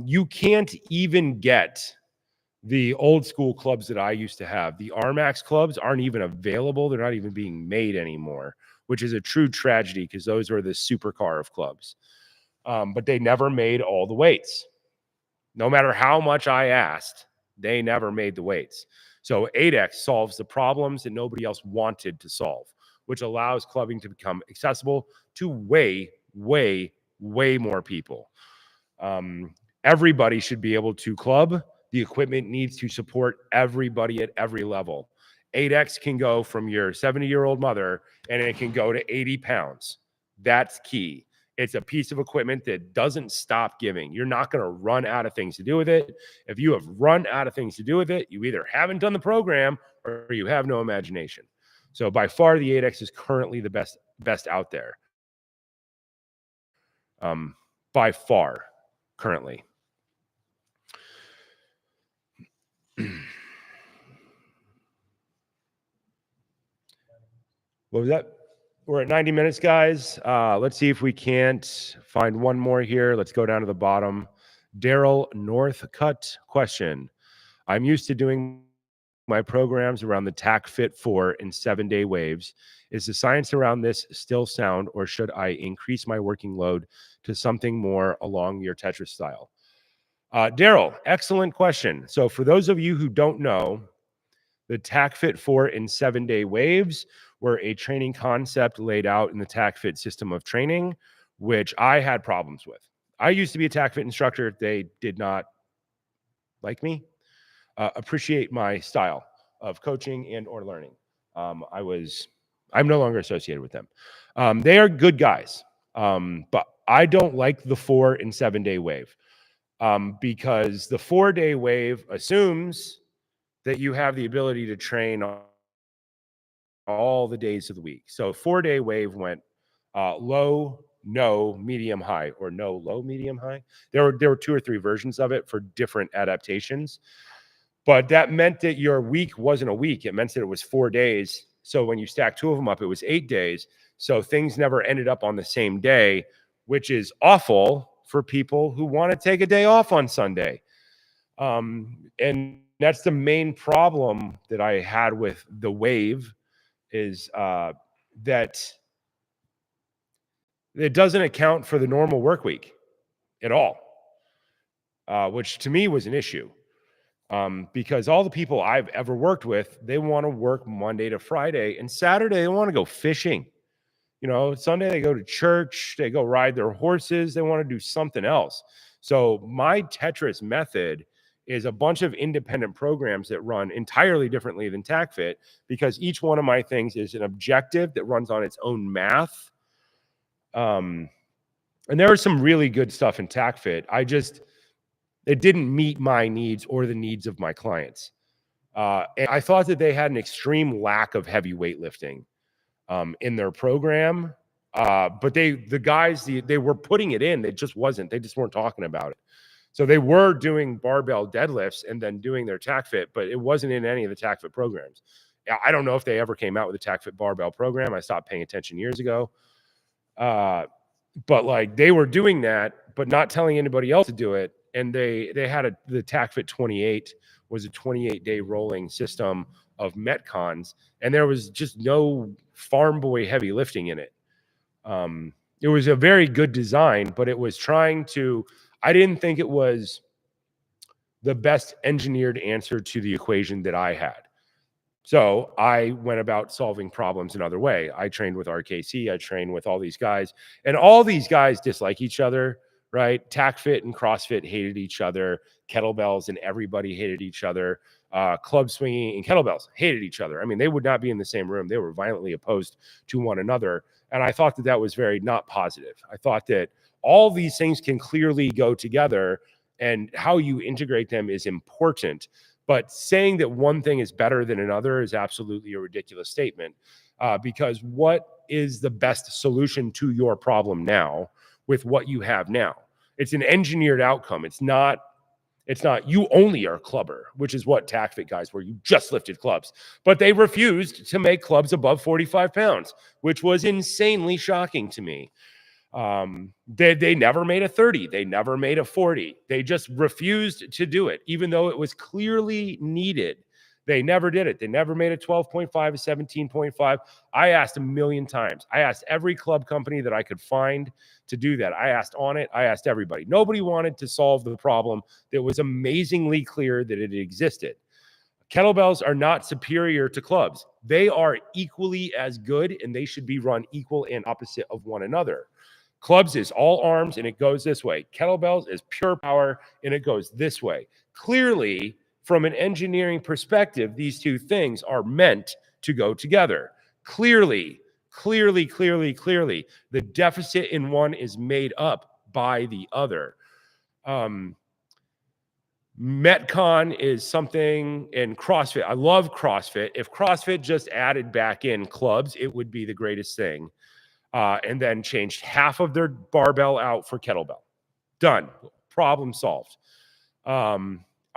You can't even get the old school clubs that I used to have. The Armax clubs aren't even available. They're not even being made anymore, which is a true tragedy because those are the supercar of clubs. But they never made all the weights. No matter how much I asked, they never made the weights. So 8X solves the problems that nobody else wanted to solve, which allows clubbing to become accessible to way, way, way more people. Everybody should be able to club. The equipment needs to support everybody at every level. 8X can go from your 70-year-old mother and it can go to 80 pounds. That's key. It's a piece of equipment that doesn't stop giving. You're not going to run out of things to do with it. If you have run out of things to do with it, you either haven't done the program or you have no imagination. So by far, the 8X is currently the best out there. By far, currently. What was that? We're at 90 minutes, guys. Let's see if we can't find one more here. Let's go down to the bottom. Daryl Northcutt question. I'm used to doing my programs around the TAC Fit 4 in 7-day waves. Is the science around this still sound, or should I increase my working load to something more along your Tetris style? Daryl, excellent question. So for those of you who don't know, the TAC Fit 4 in 7-day waves were a training concept laid out in the TACFit system of training, which I had problems with. I used to be a TACFit instructor. They did not like me, appreciate my style of coaching and or learning. I'm no longer associated with them. They are good guys, but I don't like the 4 and 7 day wave, because the 4-day wave assumes that you have the ability to train all the days of the week. So 4-day wave went low, no, medium, high, or no, low, medium, high. There were 2 or 3 versions of it for different adaptations. But that meant that your week wasn't a week. It meant that it was 4 days. So when you stack 2 of them up, it was 8 days. So things never ended up on the same day, which is awful for people who want to take a day off on Sunday. And that's the main problem that I had with the wave, is that it doesn't account for the normal work week at all, which to me was an issue. Because all the people I've ever worked with, they want to work Monday to Friday, and Saturday they want to go fishing. Sunday they go to church, they go ride their horses, they want to do something else. So my Tetris method is a bunch of independent programs that run entirely differently than TACFit, because each one of my things is an objective that runs on its own math. And there was some really good stuff in TACFit. It didn't meet my needs or the needs of my clients. And I thought that they had an extreme lack of heavy weightlifting in their program. But the guys were putting it in. They just weren't talking about it. So they were doing barbell deadlifts and then doing their TACFit, but it wasn't in any of the TACFit programs. I don't know if they ever came out with a TACFit barbell program. I stopped paying attention years ago. But like, they were doing that, but not telling anybody else to do it. And they had the TACFit 28 was a 28-day rolling system of Metcons, and there was just no farm boy heavy lifting in it. It was a very good design, but it was I didn't think it was the best engineered answer to the equation that I had. So I went about solving problems another way. I trained with RKC. I trained with all these guys, and all these guys dislike each other, right? TACFit and CrossFit hated each other. Kettlebells and everybody hated each other. Club swinging and kettlebells hated each other. I mean, they would not be in the same room. They were violently opposed to one another. And I thought that was very not positive. I thought that all these things can clearly go together, and how you integrate them is important. But saying that one thing is better than another is absolutely a ridiculous statement, because what is the best solution to your problem now with what you have now? It's an engineered outcome. It's not you only are a clubber, which is what TACFit guys were. You just lifted clubs. But they refused to make clubs above 45 pounds, which was insanely shocking to me. They never made a 30. They never made a 40. They just refused to do it, even though it was clearly needed. They never did it. They never made a 12.5, a 17.5. I asked a million times. I asked every club company that I could find to do that. I asked On It. I asked everybody. Nobody wanted to solve the problem that was amazingly clear that it existed. Kettlebells are not superior to clubs. They are equally as good, and they should be run equal and opposite of one another. Clubs is all arms, and it goes this way. Kettlebells is pure power, and it goes this way. Clearly, from an engineering perspective, these two things are meant to go together. Clearly, the deficit in one is made up by the other. Metcon is something in CrossFit. I love CrossFit. If CrossFit just added back in clubs, it would be the greatest thing. And then changed half of their barbell out for kettlebell. Done. Problem solved.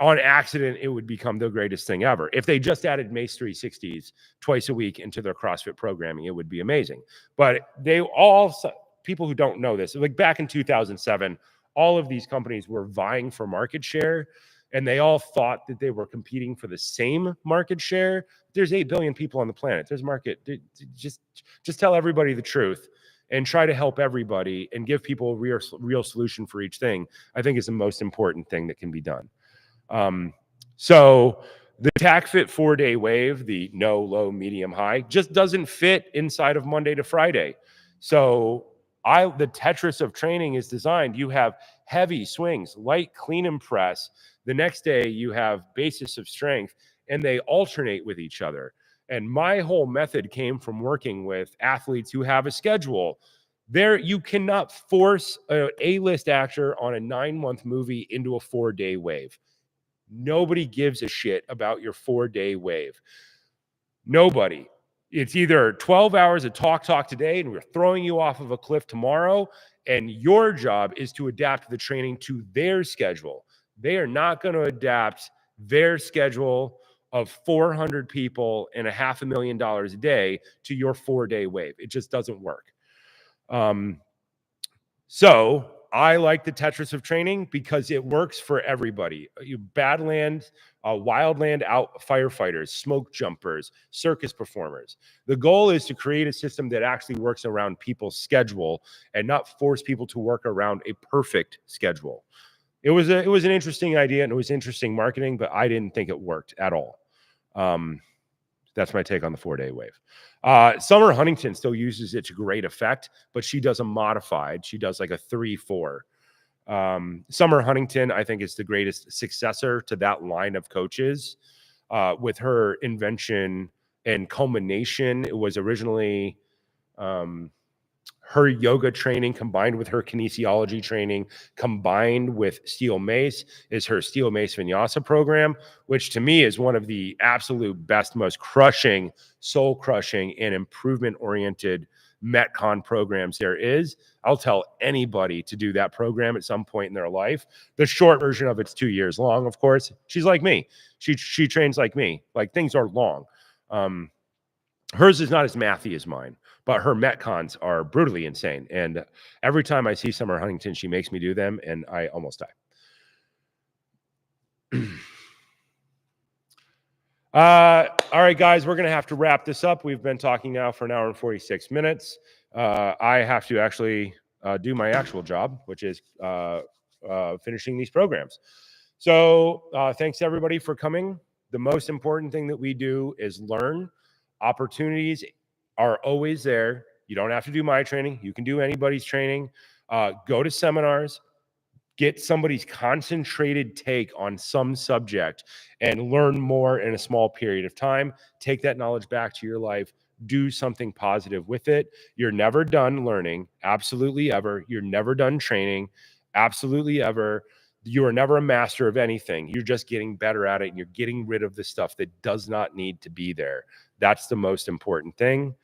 On accident, it would become the greatest thing ever. If they just added Mace 360s twice a week into their CrossFit programming, it would be amazing. But people who don't know this, like back in 2007, all of these companies were vying for market share, and they all thought that they were competing for the same market share. There's 8 billion people on the planet. There's market. Just tell everybody the truth and try to help everybody and give people a real solution for each thing, I think is the most important thing that can be done. So The TACFit 4-day wave, the no, low, medium, high, just doesn't fit inside of Monday to Friday. So the Tetris of training is designed. You have heavy swings, light clean and press. The next day you have basis of strength, and they alternate with each other. And my whole method came from working with athletes who have a schedule. You cannot force an A-list actor on a 9-month movie into a 4-day wave. Nobody gives a shit about your 4-day wave. Nobody. It's either 12 hours of talk today and we're throwing you off of a cliff tomorrow, and your job is to adapt the training to their schedule. They are not going to adapt their schedule of 400 people and $500,000 a day to your 4-day wave. It just doesn't work. So I like the Tetris of training because it works for everybody. You Badland, Wildland out firefighters, smoke jumpers, circus performers. The goal is to create a system that actually works around people's schedule and not force people to work around a perfect schedule. It was an interesting idea, and it was interesting marketing, but I didn't think it worked at all. That's my take on the 4-day wave. Summer Huntington still uses it to great effect, but she does a modified. She does like a 3-4. Summer Huntington, I think, is the greatest successor to that line of coaches. With her invention and culmination, it was originally her yoga training combined with her kinesiology training combined with steel mace is her steel mace vinyasa program, which to me is one of the absolute best, most crushing, soul crushing, and improvement oriented Metcon programs there is. I'll tell anybody to do that program at some point in their life. The short version of it's 2 years long, of course. She's like me. She trains like me. Like, things are long. Hers is not as mathy as mine, but her Metcons are brutally insane. And every time I see Summer Huntington, she makes me do them, and I almost die. All right, guys, we're going to have to wrap this up. We've been talking now for 1 hour and 46 minutes. I have to actually do my actual job, which is finishing these programs. So thanks, everybody, for coming. The most important thing that we do is learn. Opportunities are always there. You don't have to do my training. You can do anybody's training. Go to seminars. Get somebody's concentrated take on some subject and learn more in a small period of time. Take that knowledge back to your life. Do something positive with it. You're never done learning, absolutely ever. You're never done training, absolutely ever. You are never a master of anything. You're just getting better at it, and you're getting rid of the stuff that does not need to be there. That's the most important thing.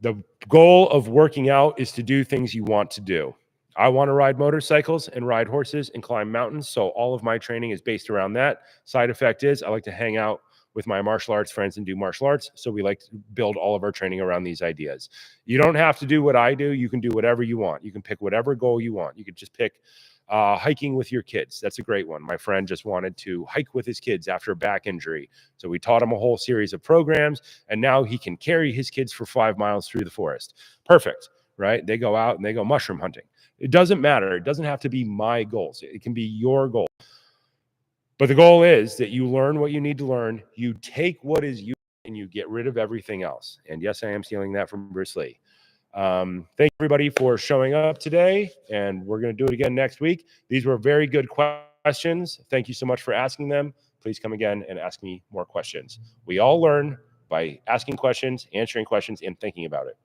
The goal of working out is to do things you want to do. I want to ride motorcycles and ride horses and climb mountains. So all of my training is based around that. Side effect is I like to hang out with my martial arts friends and do martial arts. So we like to build all of our training around these ideas. You don't have to do what I do. You can do whatever you want. You can pick whatever goal you want. You could just pick hiking with your kids. That's a great one. My friend just wanted to hike with his kids after a back injury. So we taught him a whole series of programs, and now he can carry his kids for 5 miles through the forest. Perfect, right? They go out and they go mushroom hunting. It doesn't matter. It doesn't have to be my goals. It can be your goal. But the goal is that you learn what you need to learn. You take what is you and you get rid of everything else. And yes, I am stealing that from Bruce Lee. Thank you, everybody, for showing up today. And we're going to do it again next week. These were very good questions. Thank you so much for asking them. Please come again and ask me more questions. We all learn by asking questions, answering questions, and thinking about it.